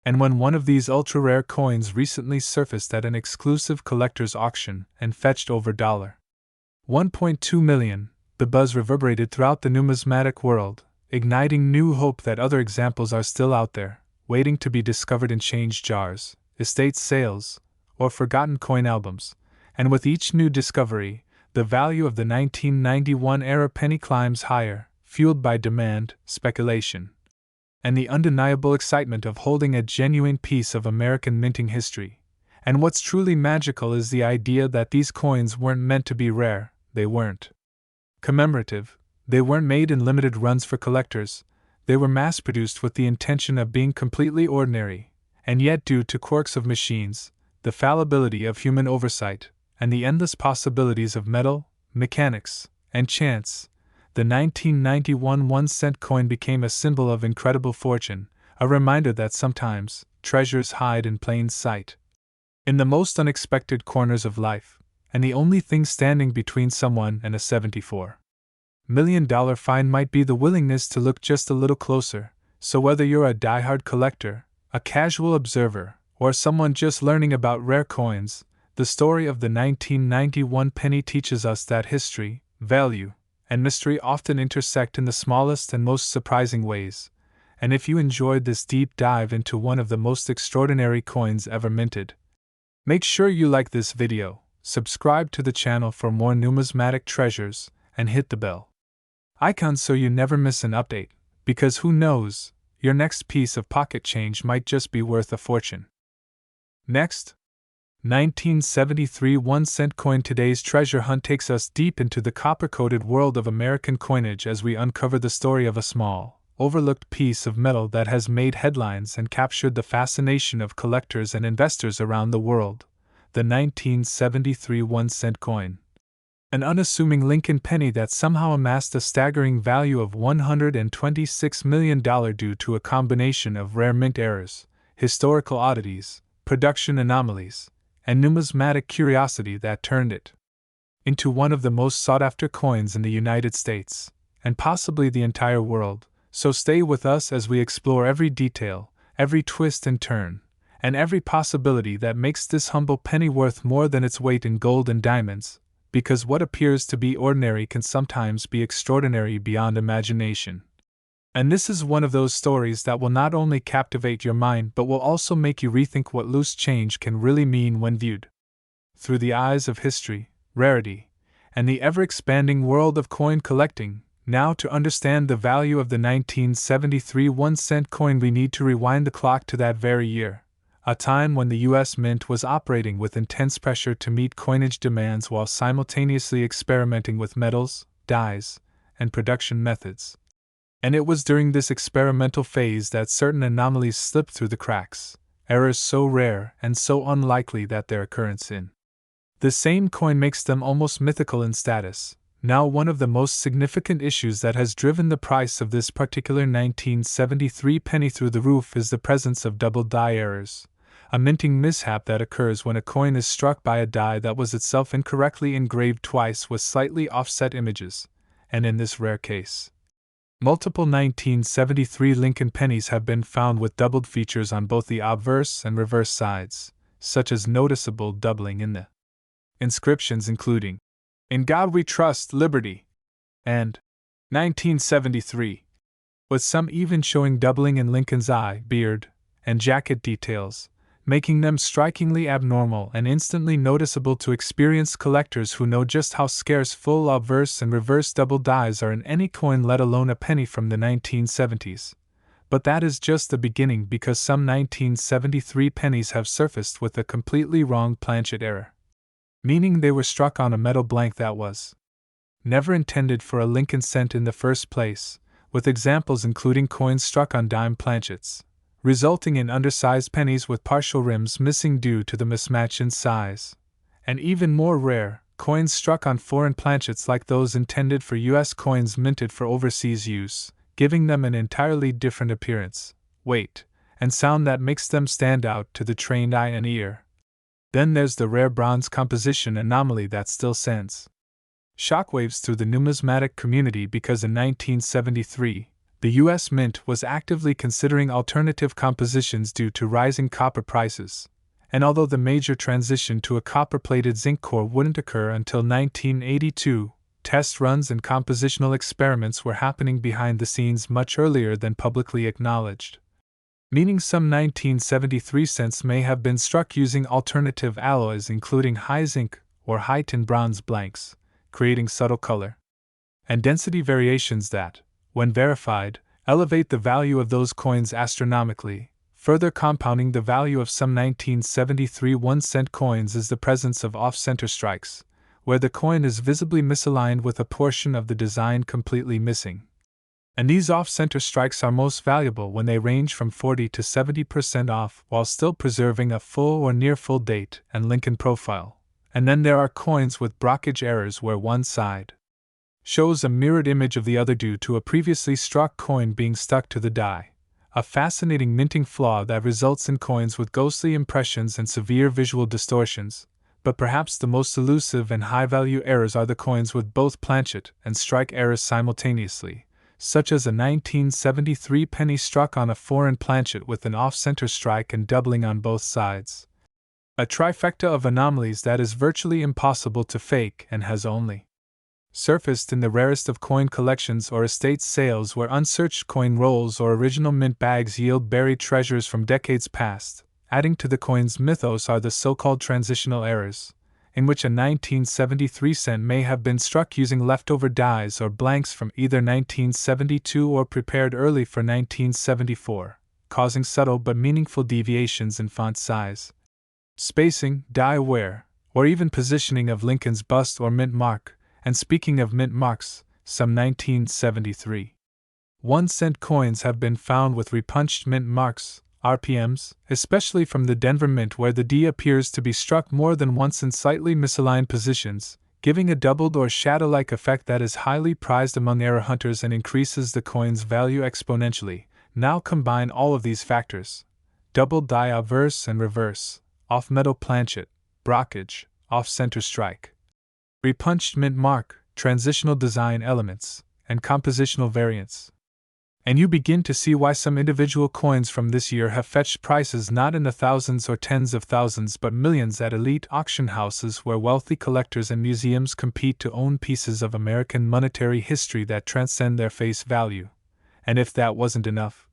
And when one of these ultra-rare coins recently surfaced at an exclusive collector's auction and fetched over $1.2 million, the buzz reverberated throughout the numismatic world, igniting new hope that other examples are still out there, waiting to be discovered in change jars, estate sales, or forgotten coin albums. And with each new discovery, the value of the 1991-era penny climbs higher, fueled by demand, speculation, and the undeniable excitement of holding a genuine piece of American minting history. And what's truly magical is the idea that these coins weren't meant to be rare, they weren't commemorative, they weren't made in limited runs for collectors, they were mass-produced with the intention of being completely ordinary, and yet due to quirks of machines, the fallibility of human oversight, and the endless possibilities of metal, mechanics, and chance, the 1991 1-cent coin became a symbol of incredible fortune, a reminder that sometimes treasures hide in plain sight, in the most unexpected corners of life, and the only thing standing between someone and a $74 million find might be the willingness to look just a little closer. So whether you're a diehard collector, a casual observer, or someone just learning about rare coins, the story of the 1991 penny teaches us that history, value, and mystery often intersect in the smallest and most surprising ways. And if you enjoyed this deep dive into one of the most extraordinary coins ever minted, make sure you like this video, subscribe to the channel for more numismatic treasures, and hit the bell icon so you never miss an update, because who knows, your next piece of pocket change might just be worth a fortune. Next, 1973 1-cent coin. Today's treasure hunt takes us deep into the copper-coated world of American coinage as we uncover the story of a small, overlooked piece of metal that has made headlines and captured the fascination of collectors and investors around the world, the 1973 1-cent coin. An unassuming Lincoln penny that somehow amassed a staggering value of $126 million due to a combination of rare mint errors, historical oddities, production anomalies, and numismatic curiosity that turned it into one of the most sought-after coins in the United States, and possibly the entire world. So stay with us as we explore every detail, every twist and turn, and every possibility that makes this humble penny worth more than its weight in gold and diamonds, because what appears to be ordinary can sometimes be extraordinary beyond imagination. And this is one of those stories that will not only captivate your mind but will also make you rethink what loose change can really mean when viewed through the eyes of history, rarity, and the ever-expanding world of coin collecting. Now, to understand the value of the 1973 1-cent coin, we need to rewind the clock to that very year, a time when the U.S. Mint was operating with intense pressure to meet coinage demands while simultaneously experimenting with metals, dyes, and production methods. And it was during this experimental phase that certain anomalies slipped through the cracks, errors so rare and so unlikely that their occurrence in the same coin makes them almost mythical in status. Now, one of the most significant issues that has driven the price of this particular 1973 penny through the roof is the presence of double die errors, a minting mishap that occurs when a coin is struck by a die that was itself incorrectly engraved twice with slightly offset images, and in this rare case, multiple 1973 Lincoln pennies have been found with doubled features on both the obverse and reverse sides, such as noticeable doubling in the inscriptions including "In God We Trust, Liberty," and 1973, with some even showing doubling in Lincoln's eye, beard, and jacket details, making them strikingly abnormal and instantly noticeable to experienced collectors who know just how scarce full obverse and reverse double dies are in any coin, let alone a penny from the 1970s. But that is just the beginning, because some 1973 pennies have surfaced with a completely wrong planchet error, meaning they were struck on a metal blank that was never intended for a Lincoln cent in the first place, with examples including coins struck on dime planchets, resulting in undersized pennies with partial rims missing due to the mismatch in size. And even more rare, coins struck on foreign planchets like those intended for U.S. coins minted for overseas use, giving them an entirely different appearance, weight, and sound that makes them stand out to the trained eye and ear. Then there's the rare bronze composition anomaly that still sends shockwaves through the numismatic community because in 1973, the U.S. Mint was actively considering alternative compositions due to rising copper prices, and although the major transition to a copper-plated zinc core wouldn't occur until 1982, test runs and compositional experiments were happening behind the scenes much earlier than publicly acknowledged. Meaning some 1973 cents may have been struck using alternative alloys including high zinc or high tin bronze blanks, creating subtle color and density variations that, when verified, elevate the value of those coins astronomically. Further compounding the value of some 1973 1-cent coins is the presence of off-center strikes, where the coin is visibly misaligned with a portion of the design completely missing. And these off-center strikes are most valuable when they range from 40 to 70% off while still preserving a full or near-full date and Lincoln profile. And then there are coins with blockage errors where one side shows a mirrored image of the other due to a previously struck coin being stuck to the die. A fascinating minting flaw that results in coins with ghostly impressions and severe visual distortions, but perhaps the most elusive and high-value errors are the coins with both planchet and strike errors simultaneously, such as a 1973 penny struck on a foreign planchet with an off-center strike and doubling on both sides. A trifecta of anomalies that is virtually impossible to fake and has only surfaced in the rarest of coin collections or estate sales where unsearched coin rolls or original mint bags yield buried treasures from decades past. Adding to the coin's mythos are the so-called transitional errors, in which a 1973 cent may have been struck using leftover dies or blanks from either 1972 or prepared early for 1974, causing subtle but meaningful deviations in font size, spacing, die wear, or even positioning of Lincoln's bust or mint mark. And speaking of mint marks, some 1973 1-cent coins have been found with repunched mint marks, RPMs, especially from the Denver Mint where the D appears to be struck more than once in slightly misaligned positions, giving a doubled or shadow-like effect that is highly prized among error hunters and increases the coin's value exponentially. Now combine all of these factors: doubled die obverse and reverse, off-metal planchet, blockage, off-center strike, repunched mint mark, transitional design elements, and compositional variants, and you begin to see why some individual coins from this year have fetched prices not in the thousands or tens of thousands but millions at elite auction houses where wealthy collectors and museums compete to own pieces of American monetary history that transcend their face value. And if that wasn't enough,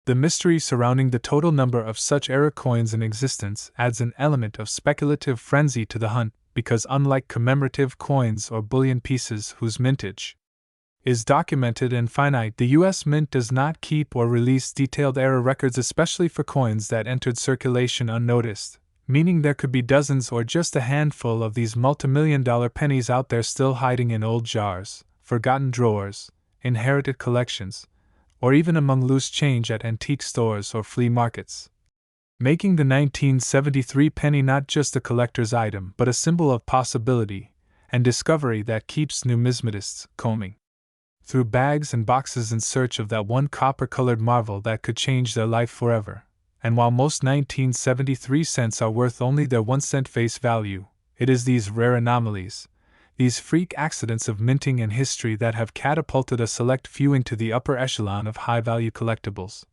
the mystery surrounding the total number of such error coins in existence adds an element of speculative frenzy to the hunt, because unlike commemorative coins or bullion pieces whose mintage is documented and finite, the U.S. Mint does not keep or release detailed error records, especially for coins that entered circulation unnoticed, meaning there could be dozens or just a handful of these multimillion-dollar pennies out there still hiding in old jars, forgotten drawers, inherited collections, or even among loose change at antique stores or flea markets, making the 1973 penny not just a collector's item but a symbol of possibility and discovery that keeps numismatists combing through bags and boxes in search of that one copper-colored marvel that could change their life forever. And while most 1973 cents are worth only their 1-cent face value, it is these rare anomalies, these freak accidents of minting and history that have catapulted a select few into the upper echelon of high-value collectibles,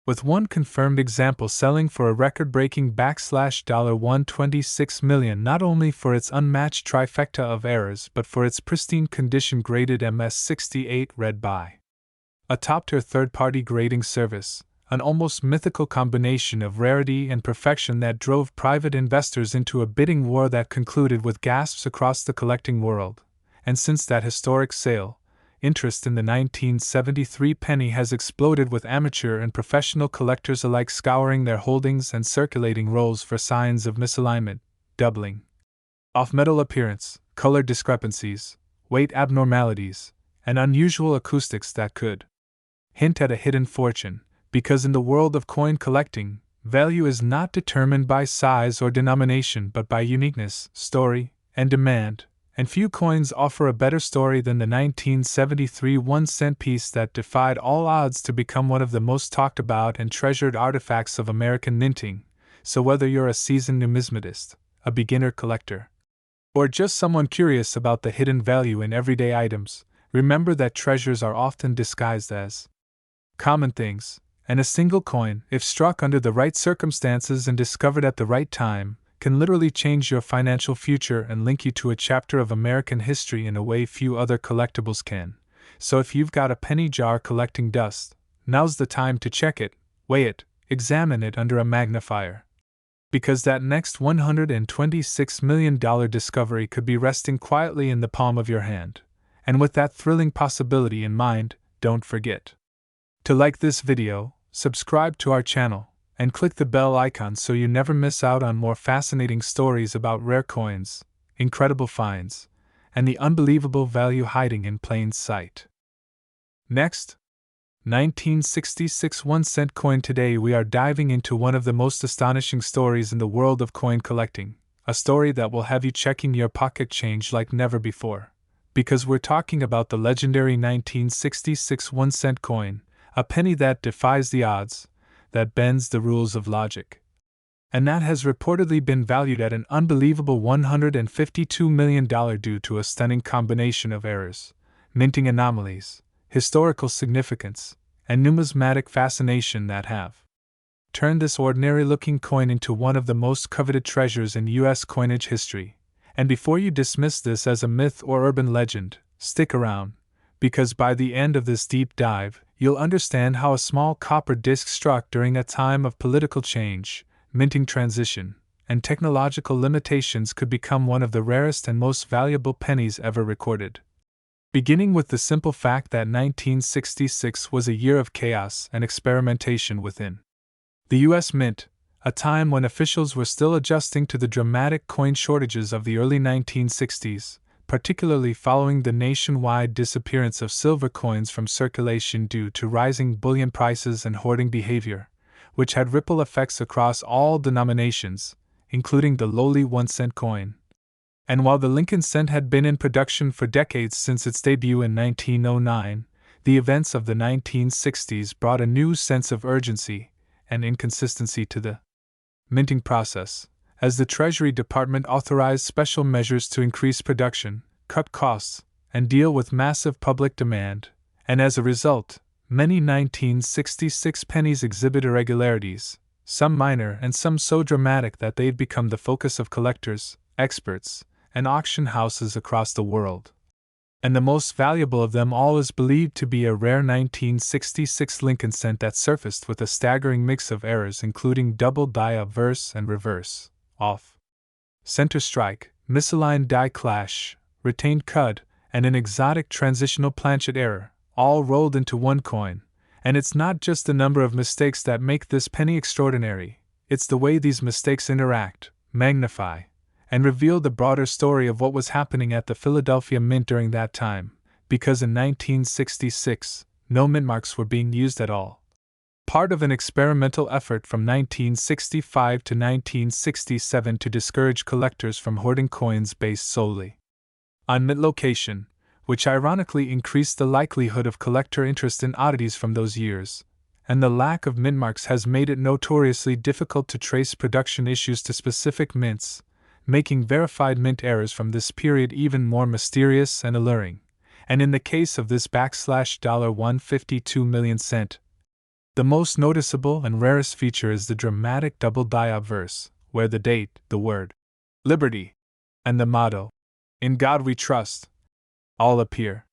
with one confirmed example selling for a record-breaking $126 million not only for its unmatched trifecta of errors but for its pristine condition graded MS68 read by a top-tier third-party grading service, an almost mythical combination of rarity and perfection that drove private investors into a bidding war that concluded with gasps across the collecting world. And since that historic sale, interest in the 1973 penny has exploded, with amateur and professional collectors alike scouring their holdings and circulating rolls for signs of misalignment, doubling, off-metal appearance, color discrepancies, weight abnormalities, and unusual acoustics that could hint at a hidden fortune, Because in the world of coin collecting, value is not determined by size or denomination but by uniqueness, story, and demand, and few coins offer a better story than the 1973 1-cent piece that defied all odds to become one of the most talked about and treasured artifacts of American minting. So whether you're a seasoned numismatist, a beginner collector, or just someone curious about the hidden value in everyday items, remember that treasures are often disguised as common things, and a single coin, if struck under the right circumstances and discovered at the right time, can literally change your financial future and link you to a chapter of American history in a way few other collectibles can. So if you've got a penny jar collecting dust, now's the time to check it, weigh it, examine it under a magnifier. Because that next $126 million discovery could be resting quietly in the palm of your hand. And with that thrilling possibility in mind, don't forget to like this video, subscribe to our channel, and click the bell icon so you never miss out on more fascinating stories about rare coins, incredible finds, and the unbelievable value hiding in plain sight. Next, 1966 1-cent coin. Today we are diving into one of the most astonishing stories in the world of coin collecting, a story that will have you checking your pocket change like never before. Because we're talking about the legendary 1966 1-cent coin, a penny that defies the odds, that bends the rules of logic. And that has reportedly been valued at an unbelievable $152 million due to a stunning combination of errors, minting anomalies, historical significance, and numismatic fascination that have turned this ordinary-looking coin into one of the most coveted treasures in U.S. coinage history. And before you dismiss this as a myth or urban legend, stick around, because by the end of this deep dive, you'll understand how a small copper disc struck during a time of political change, minting transition, and technological limitations could become one of the rarest and most valuable pennies ever recorded. Beginning with the simple fact that 1966 was a year of chaos and experimentation within the U.S. Mint, a time when officials were still adjusting to the dramatic coin shortages of the early 1960s, particularly following the nationwide disappearance of silver coins from circulation due to rising bullion prices and hoarding behavior, which had ripple effects across all denominations, including the lowly 1-cent coin. And while the Lincoln cent had been in production for decades since its debut in 1909, the events of the 1960s brought a new sense of urgency and inconsistency to the minting process, as the Treasury Department authorized special measures to increase production, cut costs, and deal with massive public demand, and as a result, many 1966 pennies exhibit irregularities, some minor and some so dramatic that they'd become the focus of collectors, experts, and auction houses across the world. And the most valuable of them all is believed to be a rare 1966 Lincoln cent that surfaced with a staggering mix of errors including double die obverse and reverse, off, center strike, misaligned die clash, retained cud, and an exotic transitional planchet error, all rolled into one coin. And it's not just the number of mistakes that make this penny extraordinary, it's the way these mistakes interact, magnify, and reveal the broader story of what was happening at the Philadelphia Mint during that time, because in 1966, no mint marks were being used at all. Part of an experimental effort from 1965 to 1967 to discourage collectors from hoarding coins based solely on mint location, which ironically increased the likelihood of collector interest in oddities from those years, and the lack of mint marks has made it notoriously difficult to trace production issues to specific mints, making verified mint errors from this period even more mysterious and alluring. And in the case of this $152 million cent, the most noticeable and rarest feature is the dramatic double die obverse, where the date, the word liberty, and the motto, "In God We Trust," all appear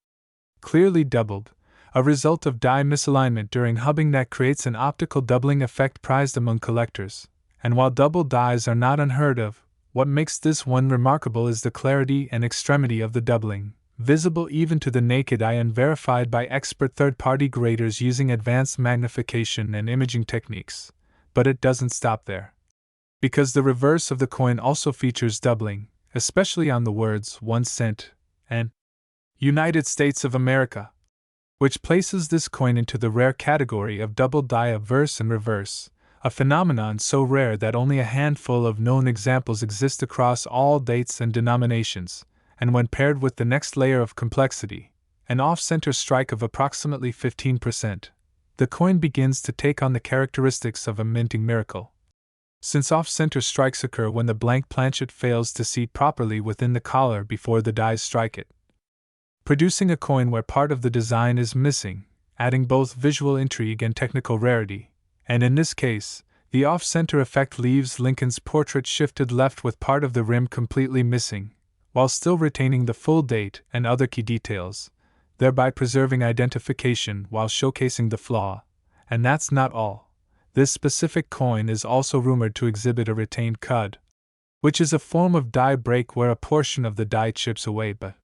clearly doubled, a result of die misalignment during hubbing that creates an optical doubling effect prized among collectors. And while double dies are not unheard of, what makes this one remarkable is the clarity and extremity of the doubling, visible even to the naked eye and verified by expert third-party graders using advanced magnification and imaging techniques. But it doesn't stop there. Because the reverse of the coin also features doubling, especially on the words 1 cent and United States of America. which places this coin into the rare category of double die obverse and reverse, a phenomenon so rare that only a handful of known examples exist across all dates and denominations, and when paired with the next layer of complexity, an off-center strike of approximately 15%, the coin begins to take on the characteristics of a minting miracle. Since off-center strikes occur when the blank planchet fails to seat properly within the collar before the dies strike it, producing a coin where part of the design is missing, adding both visual intrigue and technical rarity, and in this case, the off-center effect leaves Lincoln's portrait shifted left with part of the rim completely missing, while still retaining the full date and other key details, thereby preserving identification while showcasing the flaw. And that's not all. This specific coin is also rumored to exhibit a retained cud, which is a form of die break where a portion of the die chips away but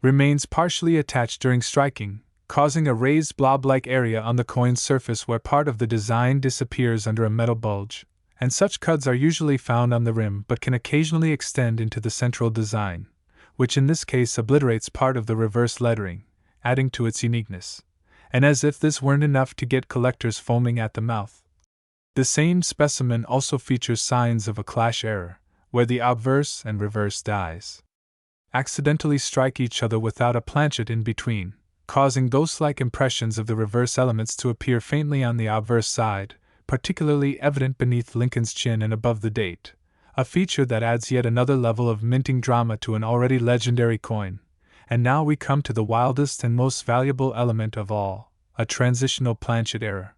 remains partially attached during striking, causing a raised blob-like area on the coin's surface where part of the design disappears under a metal bulge, and such cuds are usually found on the rim but can occasionally extend into the central design, which in this case obliterates part of the reverse lettering, adding to its uniqueness. And as if this weren't enough to get collectors foaming at the mouth, the same specimen also features signs of a clash error, where the obverse and reverse dies accidentally strike each other without a planchet in between, causing ghost-like impressions of the reverse elements to appear faintly on the obverse side, particularly evident beneath Lincoln's chin and above the date, a feature that adds yet another level of minting drama to an already legendary coin. And now we come to the wildest and most valuable element of all, a transitional planchet error.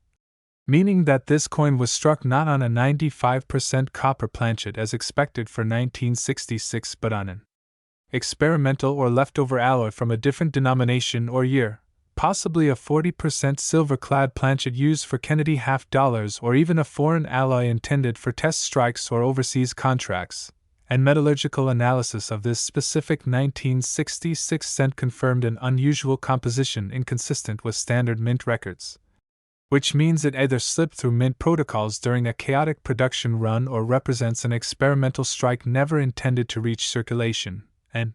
Meaning that this coin was struck not on a 95% copper planchet as expected for 1966 but on an experimental or leftover alloy from a different denomination or year, possibly a 40% silver-clad planchet used for Kennedy $50 or even a foreign alloy intended for test strikes or overseas contracts, and metallurgical analysis of this specific 1966 cent confirmed an unusual composition inconsistent with standard mint records, which means it either slipped through mint protocols during a chaotic production run or represents an experimental strike never intended to reach circulation. And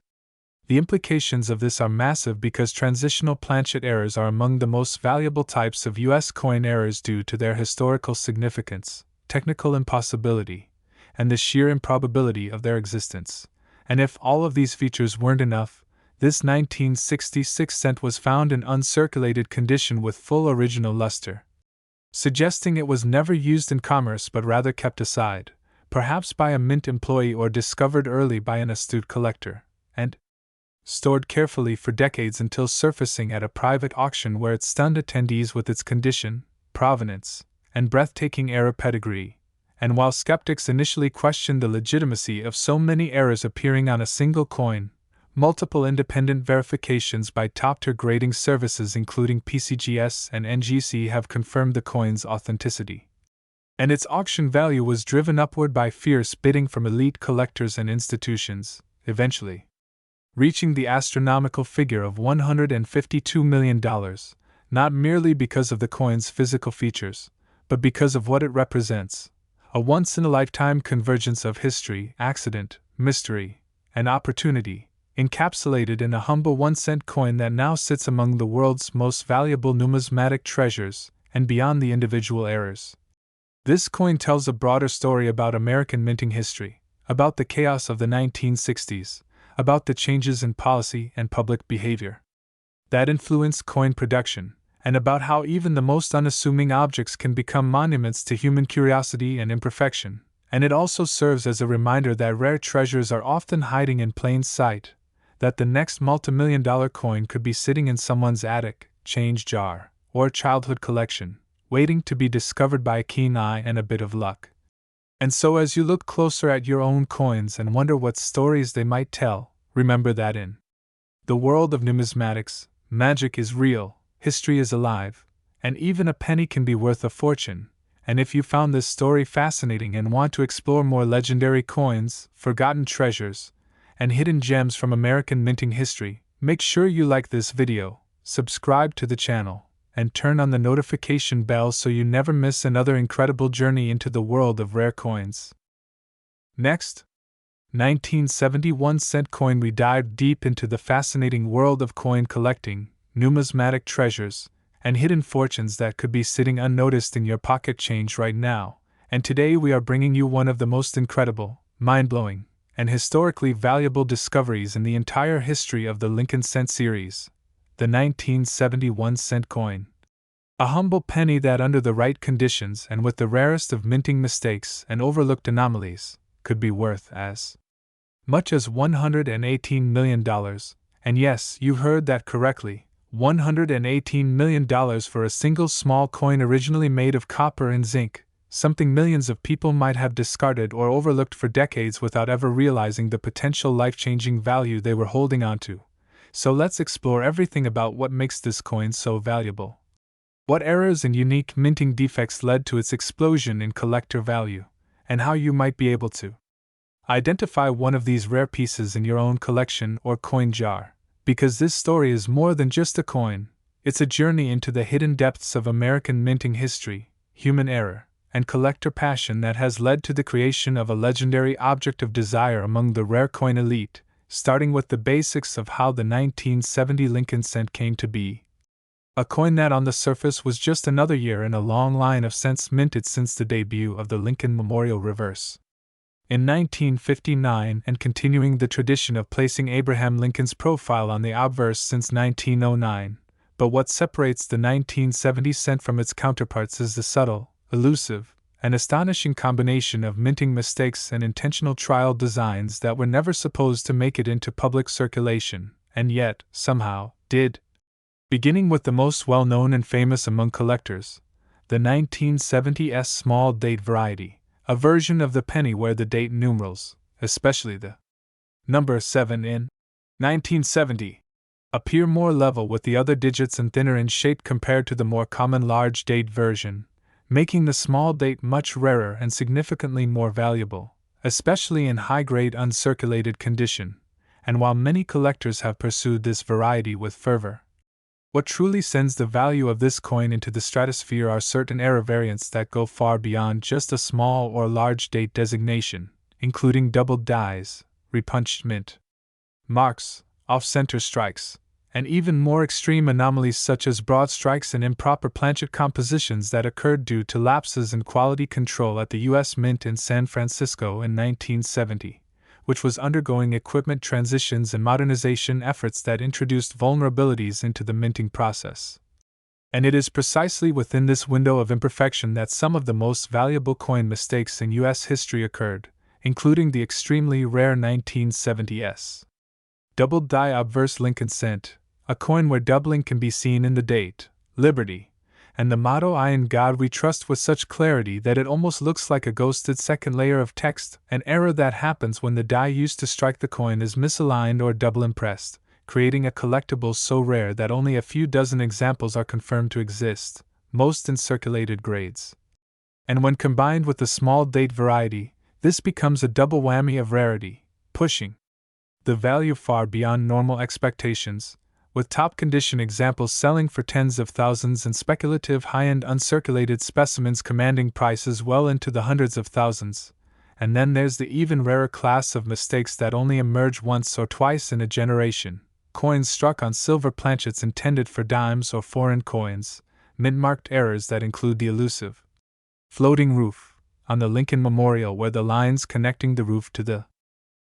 the implications of this are massive because transitional planchet errors are among the most valuable types of U.S. coin errors due to their historical significance, technical impossibility, and the sheer improbability of their existence. And if all of these features weren't enough, this 1966 cent was found in uncirculated condition with full original luster, suggesting it was never used in commerce but rather kept aside, perhaps by a mint employee or discovered early by an astute collector, and stored carefully for decades until surfacing at a private auction where it stunned attendees with its condition, provenance, and breathtaking error pedigree. And while skeptics initially questioned the legitimacy of so many errors appearing on a single coin, multiple independent verifications by top-tier grading services including PCGS and NGC have confirmed the coin's authenticity. And its auction value was driven upward by fierce bidding from elite collectors and institutions, eventually reaching the astronomical figure of $152 million, not merely because of the coin's physical features, but because of what it represents, a once-in-a-lifetime convergence of history, accident, mystery, and opportunity, encapsulated in a humble 1-cent coin that now sits among the world's most valuable numismatic treasures, and beyond the individual errors. This coin tells a broader story about American minting history, about the chaos of the 1960s, about the changes in policy and public behavior that influenced coin production, and about how even the most unassuming objects can become monuments to human curiosity and imperfection. And it also serves as a reminder that rare treasures are often hiding in plain sight, that the next multimillion-dollar coin could be sitting in someone's attic, change jar, or childhood collection, waiting to be discovered by a keen eye and a bit of luck. And so as you look closer at your own coins and wonder what stories they might tell, remember that in the world of numismatics, magic is real, history is alive, and even a penny can be worth a fortune. And if you found this story fascinating and want to explore more legendary coins, forgotten treasures, and hidden gems from American minting history, make sure you like this video, subscribe to the channel, and turn on the notification bell so you never miss another incredible journey into the world of rare coins. Next, 1971 cent coin. We dive deep into the fascinating world of coin collecting, numismatic treasures, and hidden fortunes that could be sitting unnoticed in your pocket change right now, and today we are bringing you one of the most incredible, mind-blowing, and historically valuable discoveries in the entire history of the Lincoln cent series, the 1971 cent coin. A humble penny that, under the right conditions and with the rarest of minting mistakes and overlooked anomalies, could be worth as much as $118 million. And yes, you heard that correctly, $118 million for a single small coin originally made of copper and zinc, something millions of people might have discarded or overlooked for decades without ever realizing the potential life-changing value they were holding onto. So let's explore everything about what makes this coin so valuable. What errors and unique minting defects led to its explosion in collector value, and how you might be able to identify one of these rare pieces in your own collection or coin jar. Because this story is more than just a coin, it's a journey into the hidden depths of American minting history, human error, and collector passion that has led to the creation of a legendary object of desire among the rare coin elite, starting with the basics of how the 1970 Lincoln cent came to be. A coin that on the surface was just another year in a long line of cents minted since the debut of the Lincoln Memorial Reverse in 1959, and continuing the tradition of placing Abraham Lincoln's profile on the obverse since 1909. But what separates the 1970 cent from its counterparts is the subtle, elusive, and astonishing combination of minting mistakes and intentional trial designs that were never supposed to make it into public circulation, and yet, somehow, did. Beginning with the most well-known and famous among collectors, the 1970s small date variety, a version of the penny where the date numerals, especially the number 7 in 1970, appear more level with the other digits and thinner in shape compared to the more common large date version, making the small date much rarer and significantly more valuable, especially in high-grade uncirculated condition, and while many collectors have pursued this variety with fervor, what truly sends the value of this coin into the stratosphere are certain error variants that go far beyond just a small or large date designation, including doubled dies, repunched mint marks, off-center strikes, and even more extreme anomalies such as broad strikes and improper planchet compositions that occurred due to lapses in quality control at the U.S. Mint in San Francisco in 1970. Which was undergoing equipment transitions and modernization efforts that introduced vulnerabilities into the minting process. And it is precisely within this window of imperfection that some of the most valuable coin mistakes in U.S. history occurred, including the extremely rare 1970s doubled die obverse Lincoln cent, a coin where doubling can be seen in the date, Liberty, and the motto "I in God We Trust" with such clarity that it almost looks like a ghosted second layer of text, an error that happens when the die used to strike the coin is misaligned or double impressed, creating a collectible so rare that only a few dozen examples are confirmed to exist, most in circulated grades. And when combined with the small date variety, this becomes a double whammy of rarity, pushing the value far beyond normal expectations, with top-condition examples selling for tens of thousands and speculative high-end uncirculated specimens commanding prices well into the hundreds of thousands. And then there's the even rarer class of mistakes that only emerge once or twice in a generation, coins struck on silver planchets intended for dimes or foreign coins, mint-marked errors that include the elusive floating roof on the Lincoln Memorial where the lines connecting the roof to the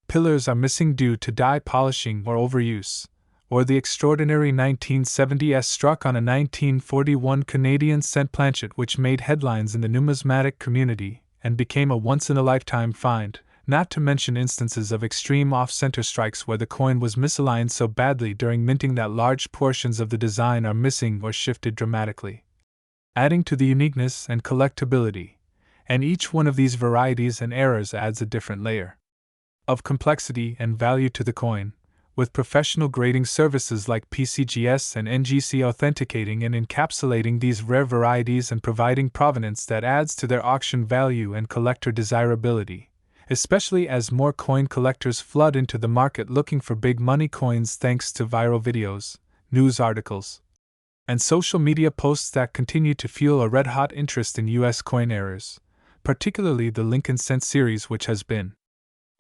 pillars are missing due to die polishing or overuse, or the extraordinary 1970s struck on a 1941 Canadian cent planchet which made headlines in the numismatic community and became a once-in-a-lifetime find, not to mention instances of extreme off-center strikes where the coin was misaligned so badly during minting that large portions of the design are missing or shifted dramatically, adding to the uniqueness and collectability, and each one of these varieties and errors adds a different layer of complexity and value to the coin, with professional grading services like PCGS and NGC authenticating and encapsulating these rare varieties and providing provenance that adds to their auction value and collector desirability, especially as more coin collectors flood into the market looking for big money coins thanks to viral videos, news articles, and social media posts that continue to fuel a red-hot interest in U.S. coin errors, particularly the Lincoln cent series, which has been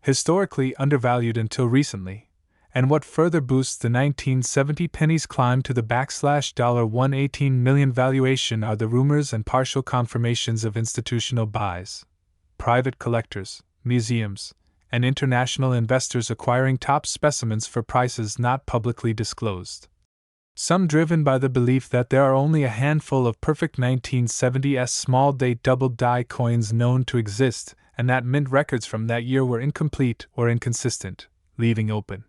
historically undervalued until recently, And what further boosts the 1970 pennies climb to the $118 million valuation are the rumors and partial confirmations of institutional buys. Private collectors, museums, and international investors acquiring top specimens for prices not publicly disclosed. Some driven by the belief that there are only a handful of perfect 1970s small-date double-die coins known to exist, and that mint records from that year were incomplete or inconsistent, leaving open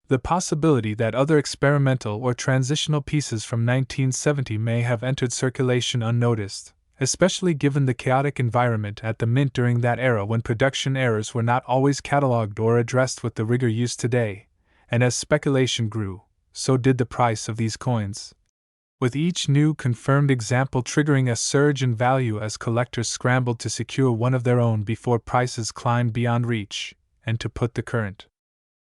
the possibility that other experimental or transitional pieces from 1970 may have entered circulation unnoticed, especially given the chaotic environment at the mint during that era when production errors were not always catalogued or addressed with the rigor used today, and as speculation grew, so did the price of these coins, with each new confirmed example triggering a surge in value as collectors scrambled to secure one of their own before prices climbed beyond reach, and to put the current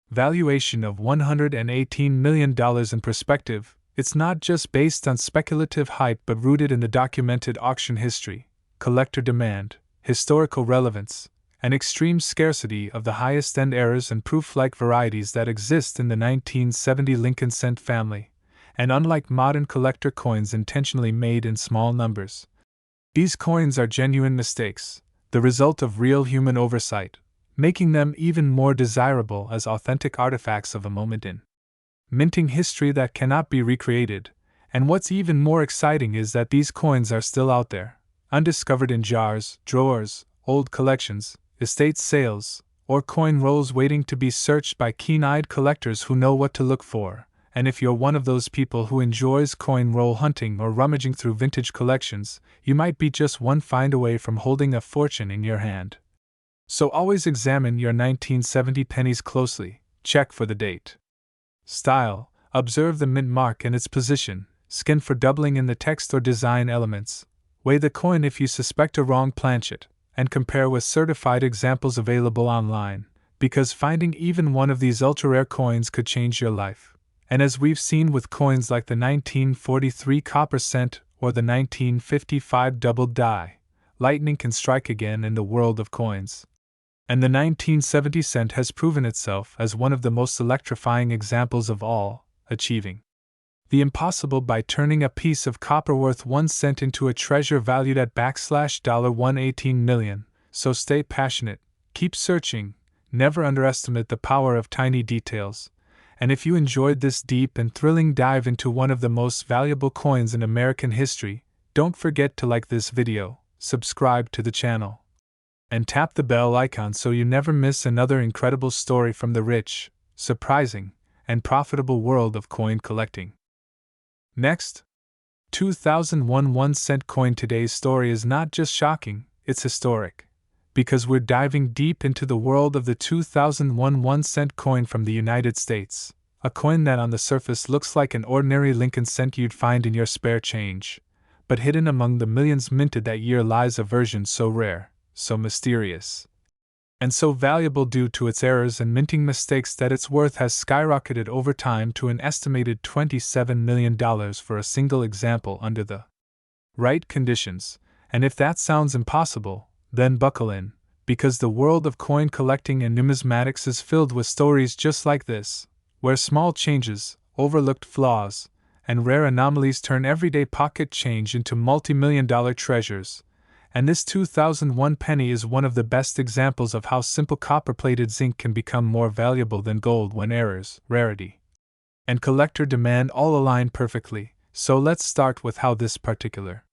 valuation of $118 million in perspective, it's not just based on speculative hype but rooted in the documented auction history, collector demand, historical relevance, and extreme scarcity of the highest-end errors and proof-like varieties that exist in the 1970 Lincoln cent family, and unlike modern collector coins intentionally made in small numbers, these coins are genuine mistakes, the result of real human oversight, making them even more desirable as authentic artifacts of a moment in minting history that cannot be recreated. And what's even more exciting is that these coins are still out there, undiscovered in jars, drawers, old collections, estate sales, or coin rolls waiting to be searched by keen-eyed collectors who know what to look for. And if you're one of those people who enjoys coin roll hunting or rummaging through vintage collections, you might be just one find away from holding a fortune in your hand. So always examine your 1970 pennies closely, check for the date. Style, observe the mint mark and its position, scan for doubling in the text or design elements, weigh the coin if you suspect a wrong planchet, and compare with certified examples available online, because finding even one of these ultra-rare coins could change your life. And as we've seen with coins like the 1943 copper cent or the 1955 double die, lightning can strike again in the world of coins. And the 1970 cent has proven itself as one of the most electrifying examples of all, achieving the impossible by turning a piece of copper worth 1 cent into a treasure valued at $118 million. So stay passionate, keep searching, never underestimate the power of tiny details. And if you enjoyed this deep and thrilling dive into one of the most valuable coins in American history, don't forget to like this video, subscribe to the channel, and tap the bell icon so you never miss another incredible story from the rich, surprising, and profitable world of coin collecting. Next, 2001 1-cent coin. Today's story is not just shocking, it's historic, because we're diving deep into the world of the 2001 1-cent coin from the United States, a coin that on the surface looks like an ordinary Lincoln cent you'd find in your spare change, but hidden among the millions minted that year lies a version so rare, so mysterious, and so valuable due to its errors and minting mistakes that its worth has skyrocketed over time to an estimated $27 million for a single example under the right conditions. And if that sounds impossible, then buckle in, because the world of coin collecting and numismatics is filled with stories just like this, where small changes, overlooked flaws, and rare anomalies turn everyday pocket change into multi-million-dollar treasures. And this 2001 penny is one of the best examples of how simple copper-plated zinc can become more valuable than gold when errors, rarity, and collector demand all align perfectly. So let's start with how this particular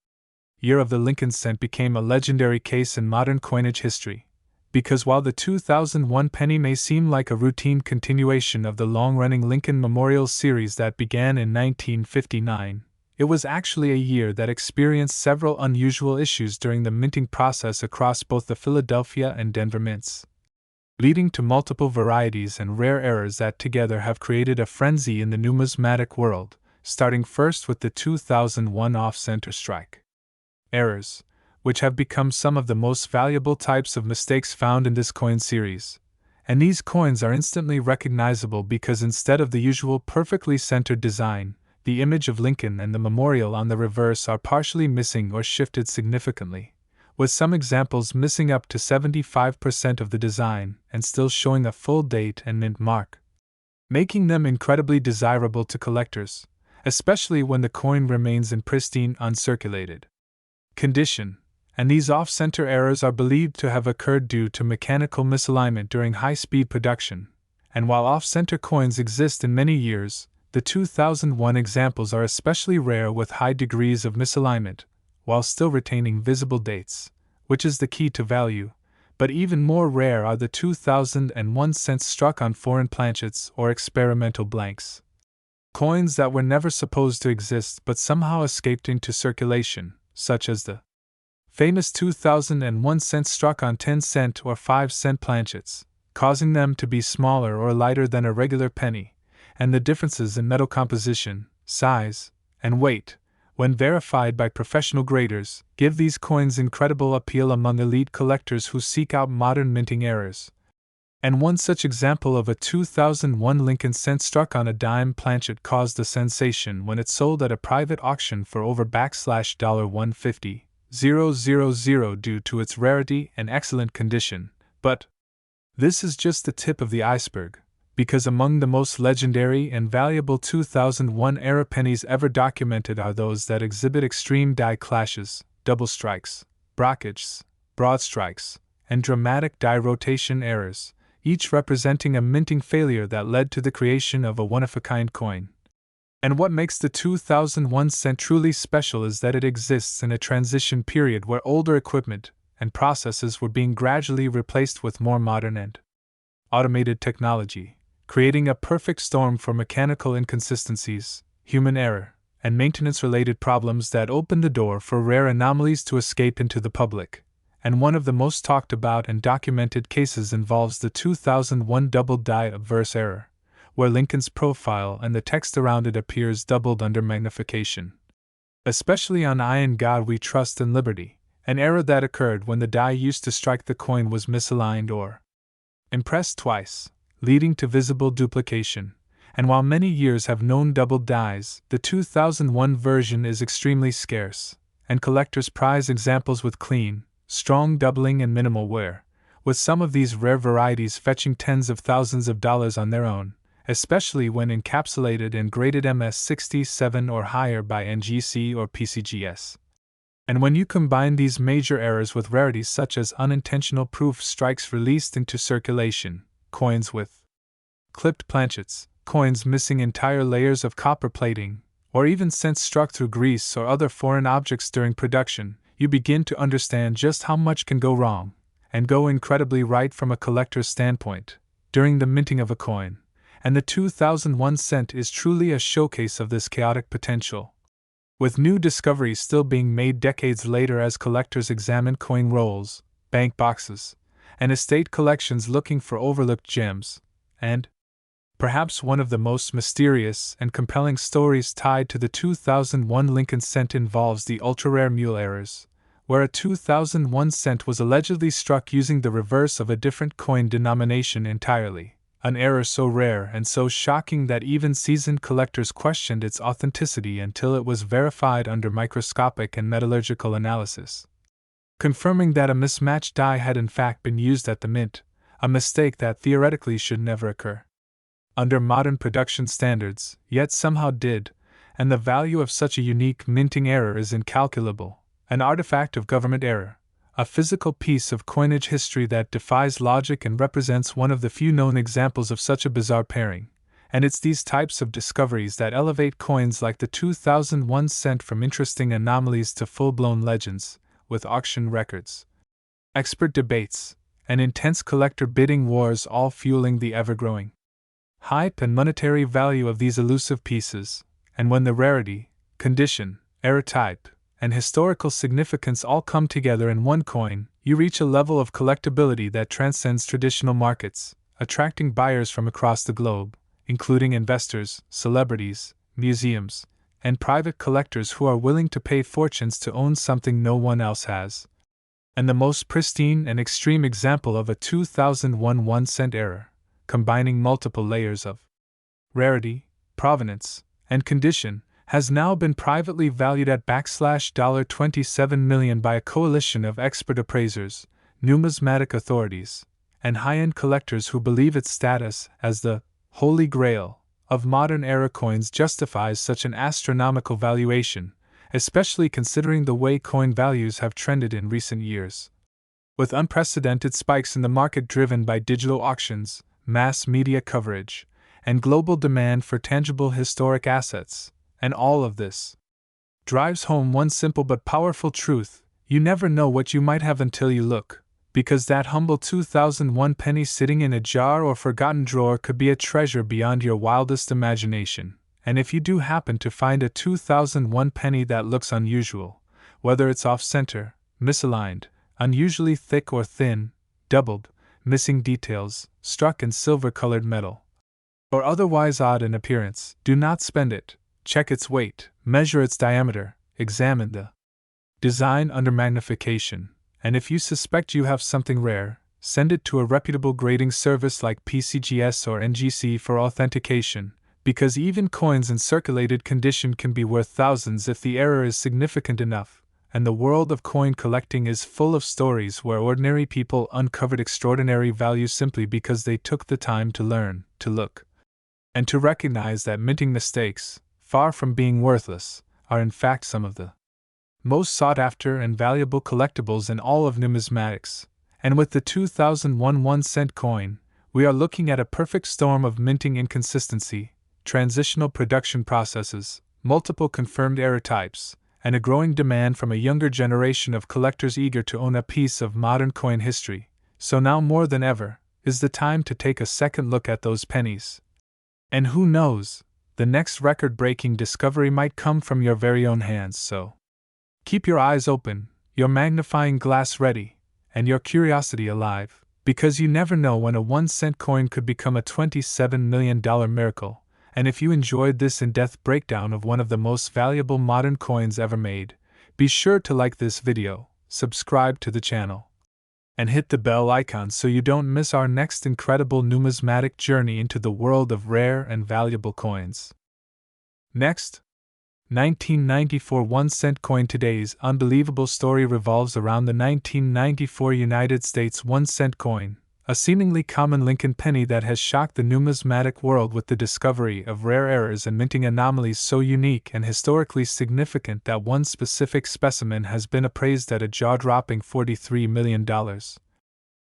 year of the Lincoln cent became a legendary case in modern coinage history. Because while the 2001 penny may seem like a routine continuation of the long-running Lincoln Memorial series that began in 1959, it was actually a year that experienced several unusual issues during the minting process across both the Philadelphia and Denver mints, leading to multiple varieties and rare errors that together have created a frenzy in the numismatic world, starting first with the 2001 off-center strike errors, which have become some of the most valuable types of mistakes found in this coin series. And these coins are instantly recognizable because instead of the usual perfectly centered design, the image of Lincoln and the memorial on the reverse are partially missing or shifted significantly, with some examples missing up to 75% of the design and still showing a full date and mint mark. making them incredibly desirable to collectors, especially when the coin remains in pristine, uncirculated condition, and these off-center errors are believed to have occurred due to mechanical misalignment during high-speed production. And while off-center coins exist in many years, the 2001 examples are especially rare with high degrees of misalignment, while still retaining visible dates, which is the key to value. But even more rare are the 2001 cents struck on foreign planchets or experimental blanks. Coins that were never supposed to exist but somehow escaped into circulation, such as the famous 2001 cents struck on 10-cent or 5-cent planchets, causing them to be smaller or lighter than a regular penny, and the differences in metal composition, size, and weight, when verified by professional graders, give these coins incredible appeal among elite collectors who seek out modern minting errors. And one such example of a 2001 Lincoln cent struck on a dime planchet caused a sensation when it sold at a private auction for over $150,000 due to its rarity and excellent condition. But this is just the tip of the iceberg, because among the most legendary and valuable 2001-era pennies ever documented are those that exhibit extreme die clashes, double strikes, brockages, broad strikes, and dramatic die rotation errors, each representing a minting failure that led to the creation of a one-of-a-kind coin. And what makes the 2001 cent truly special is that it exists in a transition period where older equipment and processes were being gradually replaced with more modern and automated technology, creating a perfect storm for mechanical inconsistencies, human error, and maintenance-related problems that opened the door for rare anomalies to escape into the public. And one of the most talked about and documented cases involves the 2001 double die obverse error, where Lincoln's profile and the text around it appears doubled under magnification. Especially on "I in God We Trust and Liberty," an error that occurred when the die used to strike the coin was misaligned or impressed twice, leading to visible duplication. And while many years have known doubled dies, the 2001 version is extremely scarce, and collectors prize examples with clean, strong doubling and minimal wear, with some of these rare varieties fetching tens of thousands of dollars on their own, especially when encapsulated in graded MS-67 or higher by NGC or PCGS. And when you combine these major errors with rarities such as unintentional proof strikes released into circulation, coins with clipped planchets, coins missing entire layers of copper plating, or even cents struck through grease or other foreign objects during production, you begin to understand just how much can go wrong, and go incredibly right from a collector's standpoint, during the minting of a coin. And the 2001 cent is truly a showcase of this chaotic potential. With new discoveries still being made decades later as collectors examine coin rolls, bank boxes, and estate collections looking for overlooked gems, and perhaps one of the most mysterious and compelling stories tied to the 2001 Lincoln cent involves the ultra-rare mule errors, where a 2001 cent was allegedly struck using the reverse of a different coin denomination entirely. An error so rare and so shocking that even seasoned collectors questioned its authenticity until it was verified under microscopic and metallurgical analysis, confirming that a mismatched die had in fact been used at the mint, a mistake that theoretically should never occur under modern production standards, yet somehow did, and the value of such a unique minting error is incalculable, an artifact of government error, a physical piece of coinage history that defies logic and represents one of the few known examples of such a bizarre pairing. And it's these types of discoveries that elevate coins like the 2001 cent from interesting anomalies to full-blown legends, with auction records, expert debates, and intense collector bidding wars all fueling the ever-growing hype and monetary value of these elusive pieces. And when the rarity, condition, error type, and historical significance all come together in one coin, you reach a level of collectability that transcends traditional markets, attracting buyers from across the globe, including investors, celebrities, museums, and private collectors who are willing to pay fortunes to own something no one else has. And the most pristine and extreme example of a 2001 1-cent error, combining multiple layers of rarity, provenance, and condition, has now been privately valued at $27 million by a coalition of expert appraisers, numismatic authorities, and high-end collectors who believe its status as the holy grail, of modern era coins justifies such an astronomical valuation, especially considering the way coin values have trended in recent years. With unprecedented spikes in the market driven by digital auctions, mass media coverage, and global demand for tangible historic assets, and all of this drives home one simple but powerful truth: you never know what you might have until you look, because that humble 2001 penny sitting in a jar or forgotten drawer could be a treasure beyond your wildest imagination. And if you do happen to find a 2001 penny that looks unusual, whether it's off-center, misaligned, unusually thick or thin, doubled, missing details, struck in silver-colored metal, or otherwise odd in appearance, do not spend it. Check its weight, measure its diameter, examine the design under magnification, and if you suspect you have something rare, send it to a reputable grading service like PCGS or NGC for authentication, because even coins in circulated condition can be worth thousands if the error is significant enough, and the world of coin collecting is full of stories where ordinary people uncovered extraordinary value simply because they took the time to learn, to look, and to recognize that minting mistakes, far from being worthless, are in fact some of the most sought-after and valuable collectibles in all of numismatics. And with the 2001 1-cent coin, we are looking at a perfect storm of minting inconsistency, transitional production processes, multiple confirmed error types, and a growing demand from a younger generation of collectors eager to own a piece of modern coin history. So now more than ever is the time to take a second look at those pennies. And who knows, the next record-breaking discovery might come from your very own hands. So keep your eyes open, your magnifying glass ready, and your curiosity alive, because you never know when a 1-cent coin could become a $27 million miracle. And if you enjoyed this in-depth breakdown of one of the most valuable modern coins ever made, be sure to like this video, subscribe to the channel, and hit the bell icon so you don't miss our next incredible numismatic journey into the world of rare and valuable coins. Next, 1994 1-cent coin. Today's unbelievable story revolves around the 1994 United States 1-cent coin, a seemingly common Lincoln penny that has shocked the numismatic world with the discovery of rare errors and minting anomalies so unique and historically significant that one specific specimen has been appraised at a jaw-dropping $43 million.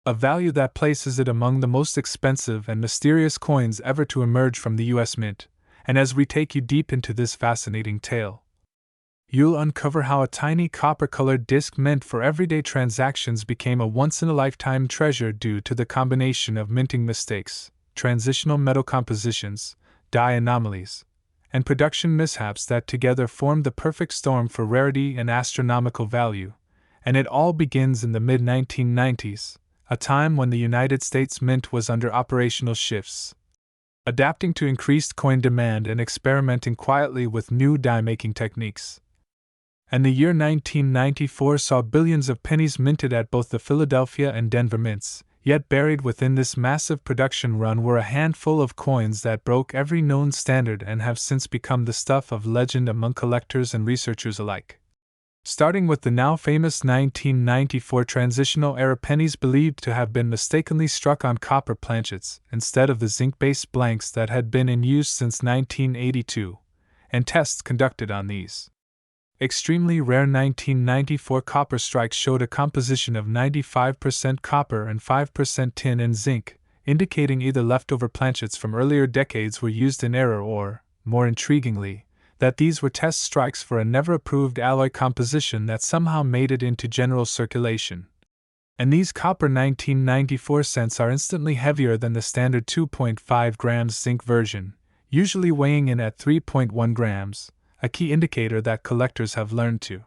A value that places it among the most expensive and mysterious coins ever to emerge from the U.S. Mint. And as we take you deep into this fascinating tale, you'll uncover how a tiny copper-colored disc meant for everyday transactions became a once-in-a-lifetime treasure due to the combination of minting mistakes, transitional metal compositions, dye anomalies, and production mishaps that together formed the perfect storm for rarity and astronomical value. And it all begins in the mid-1990s, a time when the United States Mint was under operational shifts, adapting to increased coin demand and experimenting quietly with new die-making techniques. And the year 1994 saw billions of pennies minted at both the Philadelphia and Denver mints, yet buried within this massive production run were a handful of coins that broke every known standard and have since become the stuff of legend among collectors and researchers alike. Starting with the now famous 1994 transitional era pennies believed to have been mistakenly struck on copper planchets instead of the zinc-based blanks that had been in use since 1982, and tests conducted on these extremely rare 1994 copper strikes showed a composition of 95% copper and 5% tin and zinc, indicating either leftover planchets from earlier decades were used in error or, more intriguingly, that these were test strikes for a never-approved alloy composition that somehow made it into general circulation. And these copper 1994 cents are instantly heavier than the standard 2.5 grams zinc version, usually weighing in at 3.1 grams, a key indicator that collectors have learned to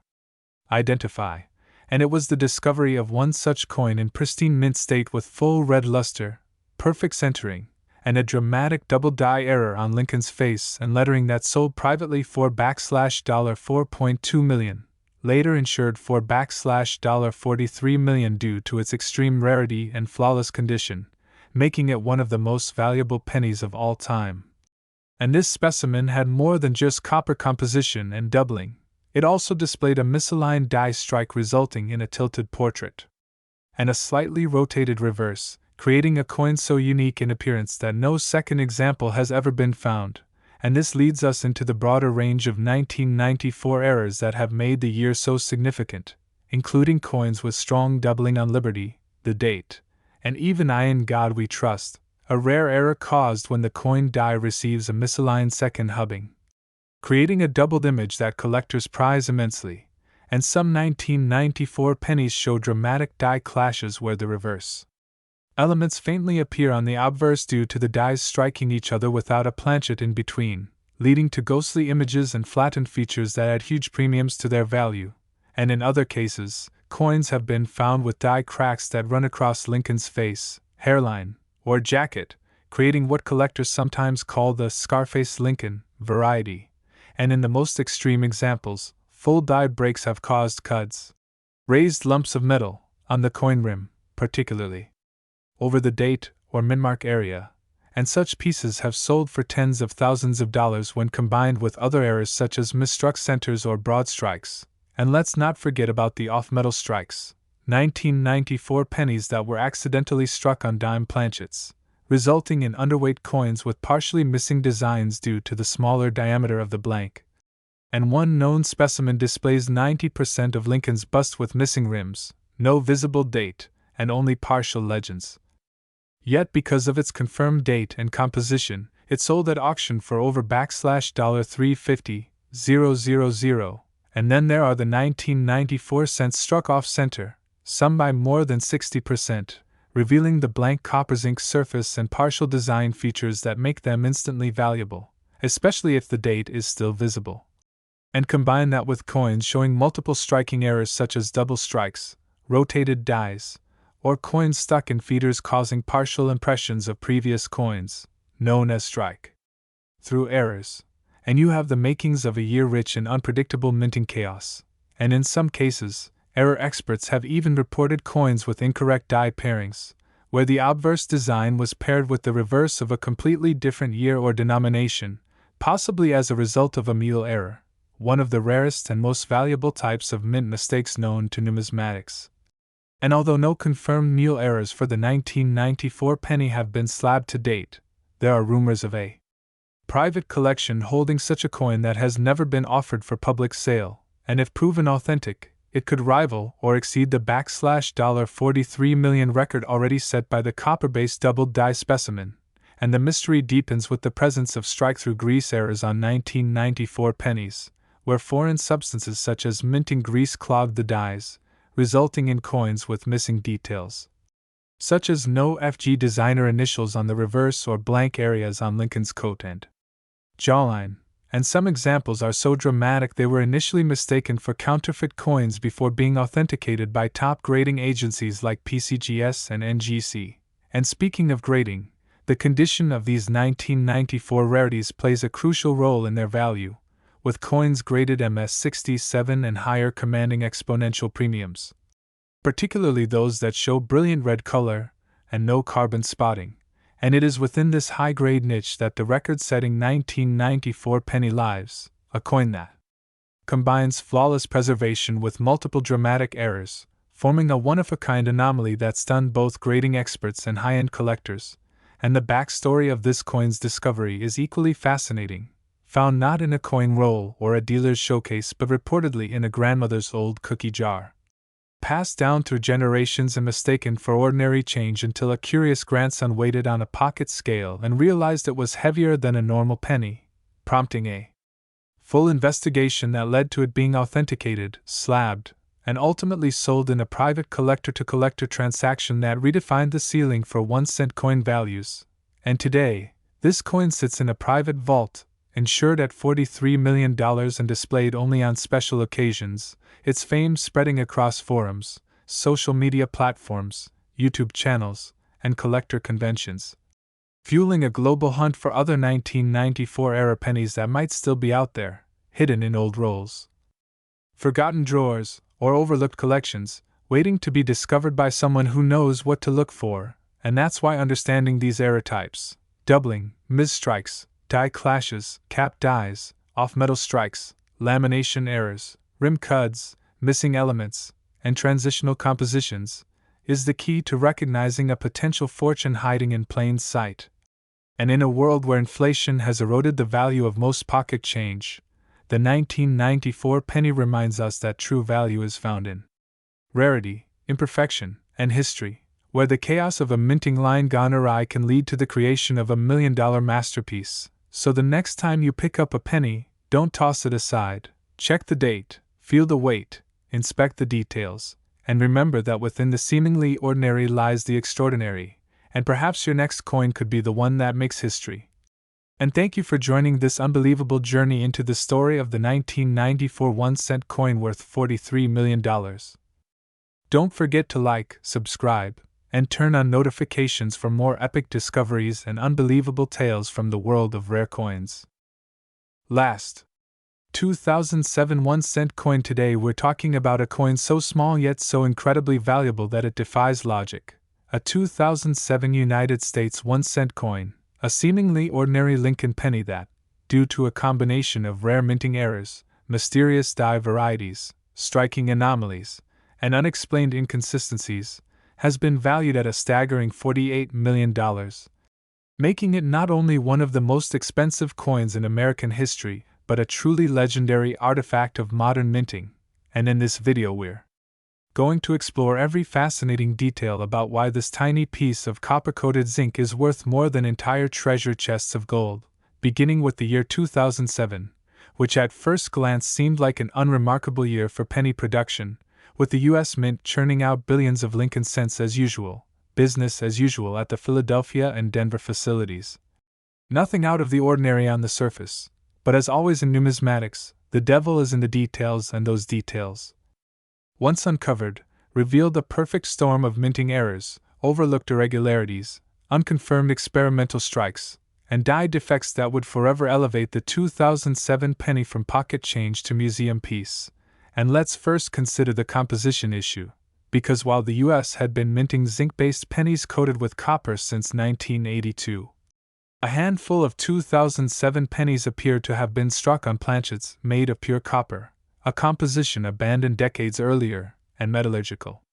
identify. And it was the discovery of one such coin in pristine mint state with full red luster, perfect centering, and a dramatic double die error on Lincoln's face and lettering that sold privately for $4.2 million, later insured for $43 million due to its extreme rarity and flawless condition, making it one of the most valuable pennies of all time. And this specimen had more than just copper composition and doubling, it also displayed a misaligned die strike resulting in a tilted portrait and a slightly rotated reverse, creating a coin so unique in appearance that no second example has ever been found. And this leads us into the broader range of 1994 errors that have made the year so significant, including coins with strong doubling on Liberty, the date, and even I in God We Trust, a rare error caused when the coin die receives a misaligned second hubbing, creating a doubled image that collectors prize immensely. And some 1994 pennies show dramatic die clashes where the reverse elements faintly appear on the obverse due to the dies striking each other without a planchet in between, leading to ghostly images and flattened features that add huge premiums to their value. And in other cases, coins have been found with die cracks that run across Lincoln's face, hairline, or jacket, creating what collectors sometimes call the Scarface Lincoln variety. And in the most extreme examples, full die breaks have caused cuts, raised lumps of metal, on the coin rim, particularly over the date or minmark area, and such pieces have sold for tens of thousands of dollars when combined with other errors such as misstruck centers or broad strikes. And let's not forget about the off-metal strikes, 1994 pennies that were accidentally struck on dime planchets, resulting in underweight coins with partially missing designs due to the smaller diameter of the blank. And one known specimen displays 90% of Lincoln's bust with missing rims, no visible date, and only partial legends. Yet because of its confirmed date and composition, it sold at auction for over $350,000. And then there are the 1994 cents struck off center, some by more than 60%, revealing the blank copper zinc surface and partial design features that make them instantly valuable, especially if the date is still visible. And combine that with coins showing multiple striking errors such as double strikes, rotated dies, or coins stuck in feeders causing partial impressions of previous coins, known as strike-through errors, and you have the makings of a year rich in unpredictable minting chaos. And in some cases, error experts have even reported coins with incorrect die pairings, where the obverse design was paired with the reverse of a completely different year or denomination, possibly as a result of a mule error, one of the rarest and most valuable types of mint mistakes known to numismatics. And although no confirmed mule errors for the 1994 penny have been slabbed to date, there are rumors of a private collection holding such a coin that has never been offered for public sale, and if proven authentic, it could rival or exceed the $43 million record already set by the copper-based doubled die specimen, and the mystery deepens with the presence of strike-through grease errors on 1994 pennies, where foreign substances such as minting grease clogged the dies, resulting in coins with missing details, such as no FG designer initials on the reverse or blank areas on Lincoln's coat and jawline, and some examples are so dramatic they were initially mistaken for counterfeit coins before being authenticated by top grading agencies like PCGS and NGC. And speaking of grading, the condition of these 1994 rarities plays a crucial role in their value, with coins graded MS67 and higher commanding exponential premiums, particularly those that show brilliant red color and no carbon spotting. And it is within this high-grade niche that the record-setting 1994 penny lives, a coin that combines flawless preservation with multiple dramatic errors, forming a one-of-a-kind anomaly that stunned both grading experts and high-end collectors. And the backstory of this coin's discovery is equally fascinating, found not in a coin roll or a dealer's showcase but reportedly in a grandmother's old cookie jar, passed down through generations and mistaken for ordinary change until a curious grandson weighed it on a pocket scale and realized it was heavier than a normal penny, prompting a full investigation that led to it being authenticated, slabbed, and ultimately sold in a private collector-to-collector transaction that redefined the ceiling for 1-cent coin values. And today, this coin sits in a private vault, insured at $43 million and displayed only on special occasions, its fame spreading across forums, social media platforms, YouTube channels, and collector conventions, fueling a global hunt for other 1994-era pennies that might still be out there, hidden in old rolls, forgotten drawers, or overlooked collections, waiting to be discovered by someone who knows what to look for. And that's why understanding these error types, doubling, misstrikes, die clashes, cap dies, off-metal strikes, lamination errors, rim cuts, missing elements, and transitional compositions, is the key to recognizing a potential fortune hiding in plain sight. And in a world where inflation has eroded the value of most pocket change, the 1994 penny reminds us that true value is found in rarity, imperfection, and history, where the chaos of a minting line gone awry can lead to the creation of a $1 million masterpiece. So the next time you pick up a penny, don't toss it aside. Check the date, feel the weight, inspect the details, and remember that within the seemingly ordinary lies the extraordinary, and perhaps your next coin could be the one that makes history. And thank you for joining this unbelievable journey into the story of the 1994 1-cent coin worth $43 million. Don't forget to like, subscribe, and turn on notifications for more epic discoveries and unbelievable tales from the world of rare coins. Last 2007 1-cent coin. Today we're talking about a coin so small yet so incredibly valuable that it defies logic. A 2007 United States 1-cent coin, a seemingly ordinary Lincoln penny that, due to a combination of rare minting errors, mysterious die varieties, striking anomalies, and unexplained inconsistencies, has been valued at a staggering $48 million, making it not only one of the most expensive coins in American history, but a truly legendary artifact of modern minting. And in this video we're going to explore every fascinating detail about why this tiny piece of copper-coated zinc is worth more than entire treasure chests of gold, beginning with the year 2007, which at first glance seemed like an unremarkable year for penny production, with the U.S. Mint churning out billions of Lincoln cents as usual, business as usual at the Philadelphia and Denver facilities. Nothing out of the ordinary on the surface, but as always in numismatics, the devil is in the details, and those details, once uncovered, revealed a perfect storm of minting errors, overlooked irregularities, unconfirmed experimental strikes, and die defects that would forever elevate the 2007 penny from pocket change to museum piece. And let's first consider the composition issue, because while the US had been minting zinc-based pennies coated with copper since 1982, a handful of 2007 pennies appeared to have been struck on planchets made of pure copper, a composition abandoned decades earlier, and metallurgical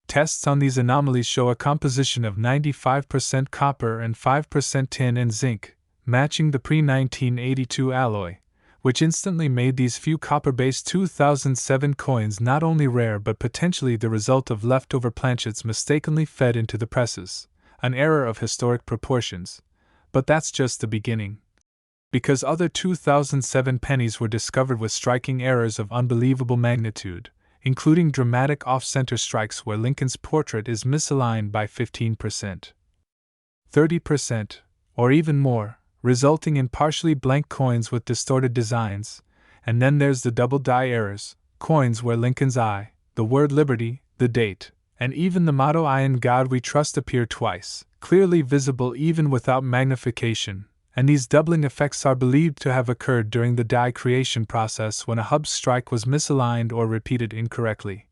tests on these anomalies show a composition of 95% copper and 5% tin and zinc, matching the pre-1982 alloy, which instantly made these few copper-based 2007 coins not only rare but potentially the result of leftover planchets mistakenly fed into the presses, an error of historic proportions. But that's just the beginning. Because other 2007 pennies were discovered with striking errors of unbelievable magnitude, including dramatic off-center strikes where Lincoln's portrait is misaligned by 15%, 30%, or even more, resulting in partially blank coins with distorted designs. And then there's the double die errors, coins where Lincoln's eye, the word liberty, the date, and even the motto "I in God We Trust" appear twice, clearly visible even without magnification. And these doubling effects are believed to have occurred during the die creation process when a hub strike was misaligned or repeated incorrectly.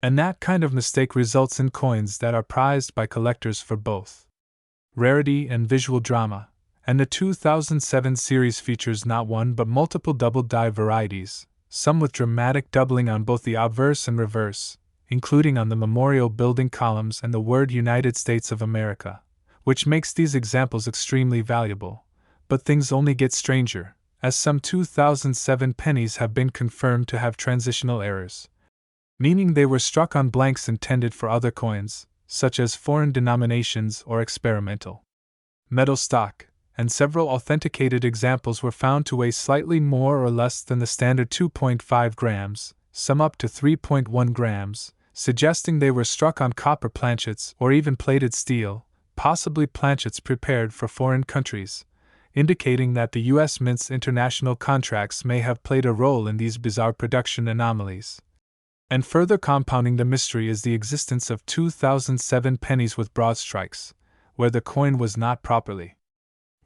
And that kind of mistake results in coins that are prized by collectors for both rarity and visual drama. And the 2007 series features not one but multiple double die varieties, some with dramatic doubling on both the obverse and reverse, including on the memorial building columns and the word United States of America, which makes these examples extremely valuable. But things only get stranger, as some 2007 pennies have been confirmed to have transitional errors, meaning they were struck on blanks intended for other coins, such as foreign denominations or experimental metal stock, and several authenticated examples were found to weigh slightly more or less than the standard 2.5 grams, some up to 3.1 grams, suggesting they were struck on copper planchets or even plated steel, possibly planchets prepared for foreign countries, indicating that the U.S. Mint's international contracts may have played a role in these bizarre production anomalies. And further compounding the mystery is the existence of 2007 pennies with broad strikes, where the coin was not properly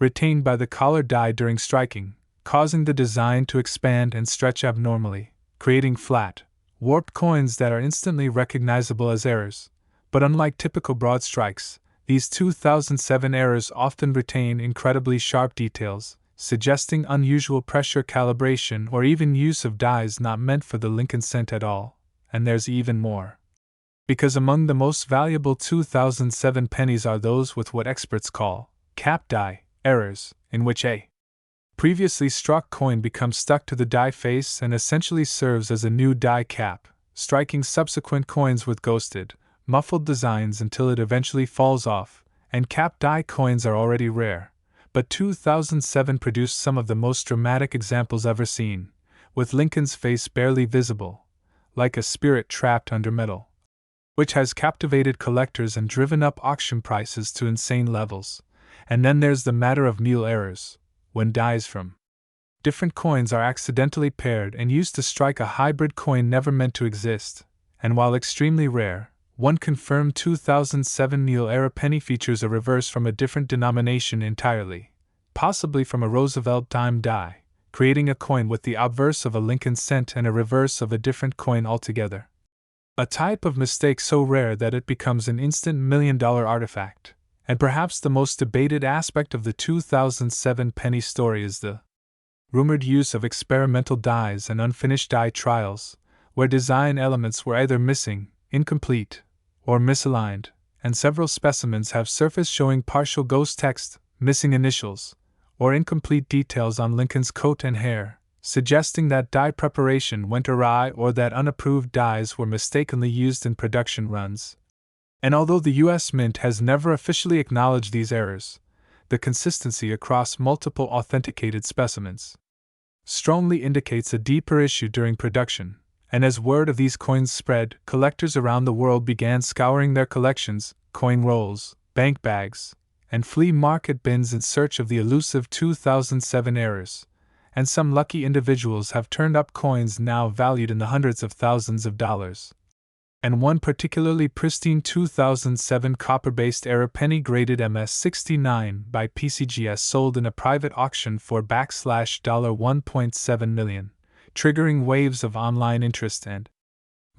retained by the collar die during striking, causing the design to expand and stretch abnormally, creating flat, warped coins that are instantly recognizable as errors. But unlike typical broad strikes, these 2007 errors often retain incredibly sharp details, suggesting unusual pressure calibration or even use of dies not meant for the Lincoln cent at all. And there's even more. Because among the most valuable 2007 pennies are those with what experts call cap die errors, in which a previously struck coin becomes stuck to the die face and essentially serves as a new die cap, striking subsequent coins with ghosted, muffled designs until it eventually falls off, and cap die coins are already rare. But 2007 produced some of the most dramatic examples ever seen, with Lincoln's face barely visible, like a spirit trapped under metal, which has captivated collectors and driven up auction prices to insane levels. And then there's the matter of meal errors, when dies from different coins are accidentally paired and used to strike a hybrid coin never meant to exist. And while extremely rare, one confirmed 2007 Neil-era penny features a reverse from a different denomination entirely, possibly from a Roosevelt dime die, creating a coin with the obverse of a Lincoln cent and a reverse of a different coin altogether. A type of mistake so rare that it becomes an instant million-dollar artifact. And perhaps the most debated aspect of the 2007 penny story is the rumored use of experimental dies and unfinished die trials, where design elements were either missing, incomplete, or misaligned, and several specimens have surfaced showing partial ghost text, missing initials, or incomplete details on Lincoln's coat and hair, suggesting that die preparation went awry or that unapproved dies were mistakenly used in production runs. And although the U.S. Mint has never officially acknowledged these errors, the consistency across multiple authenticated specimens strongly indicates a deeper issue during production, and as word of these coins spread, collectors around the world began scouring their collections, coin rolls, bank bags, and flea market bins in search of the elusive 2007 errors, and some lucky individuals have turned up coins now valued in the hundreds of thousands of dollars. And one particularly pristine 2007 copper-based error penny graded MS69 by PCGS sold in a private auction for $1.7 million, triggering waves of online interest and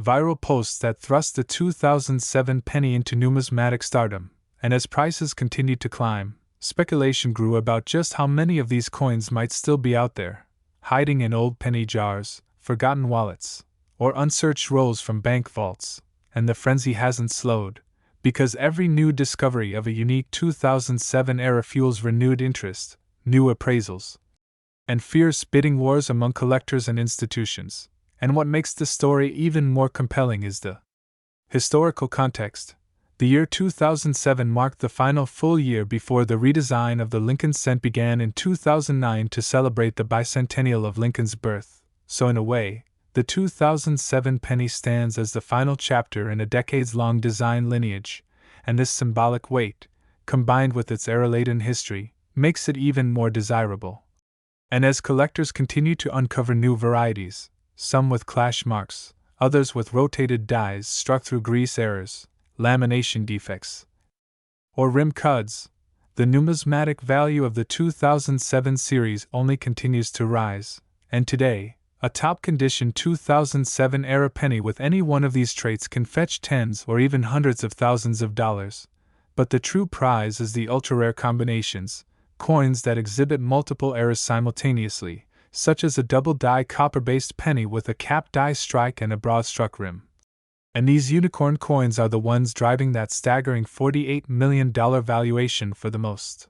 viral posts that thrust the 2007 penny into numismatic stardom. And as prices continued to climb, speculation grew about just how many of these coins might still be out there, hiding in old penny jars, forgotten wallets, or unsearched rolls from bank vaults. And the frenzy hasn't slowed, because every new discovery of a unique 2007 era fuels renewed interest, new appraisals, and fierce bidding wars among collectors and institutions. And what makes the story even more compelling is the historical context. The year 2007 marked the final full year before the redesign of the Lincoln cent began in 2009 to celebrate the bicentennial of Lincoln's birth. So in a way, the 2007 penny stands as the final chapter in a decades-long design lineage, and this symbolic weight, combined with its era-laden history, makes it even more desirable. And as collectors continue to uncover new varieties, some with clash marks, others with rotated dies struck through grease errors, lamination defects, or rim cuds, the numismatic value of the 2007 series only continues to rise, and today, a top-condition 2007 era penny with any one of these traits can fetch tens or even hundreds of thousands of dollars. But the true prize is the ultra-rare combinations, coins that exhibit multiple eras simultaneously, such as a double-die copper-based penny with a cap die strike and a broad-struck rim. And these unicorn coins are the ones driving that staggering $48 million valuation for the most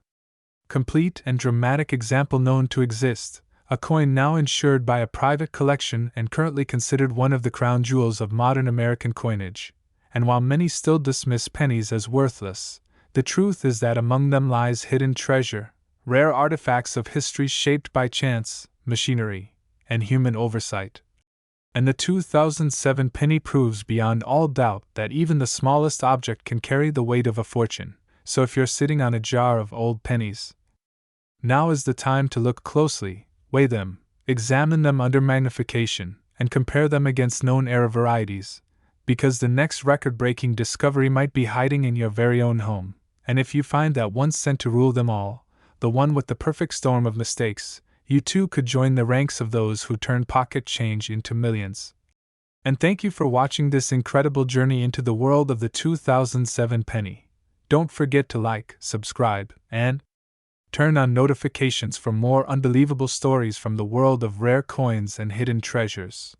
complete and dramatic example known to exist. A coin now insured by a private collection and currently considered one of the crown jewels of modern American coinage. And while many still dismiss pennies as worthless, the truth is that among them lies hidden treasure, rare artifacts of history shaped by chance, machinery, and human oversight. And the 2007 penny proves beyond all doubt that even the smallest object can carry the weight of a fortune. So if you're sitting on a jar of old pennies, now is the time to look closely. Weigh them, examine them under magnification, and compare them against known era varieties, because the next record-breaking discovery might be hiding in your very own home. And if you find that one cent to rule them all, the one with the perfect storm of mistakes, you too could join the ranks of those who turn pocket change into millions. And thank you for watching this incredible journey into the world of the 2007 penny. Don't forget to like, subscribe, and turn on notifications for more unbelievable stories from the world of rare coins and hidden treasures.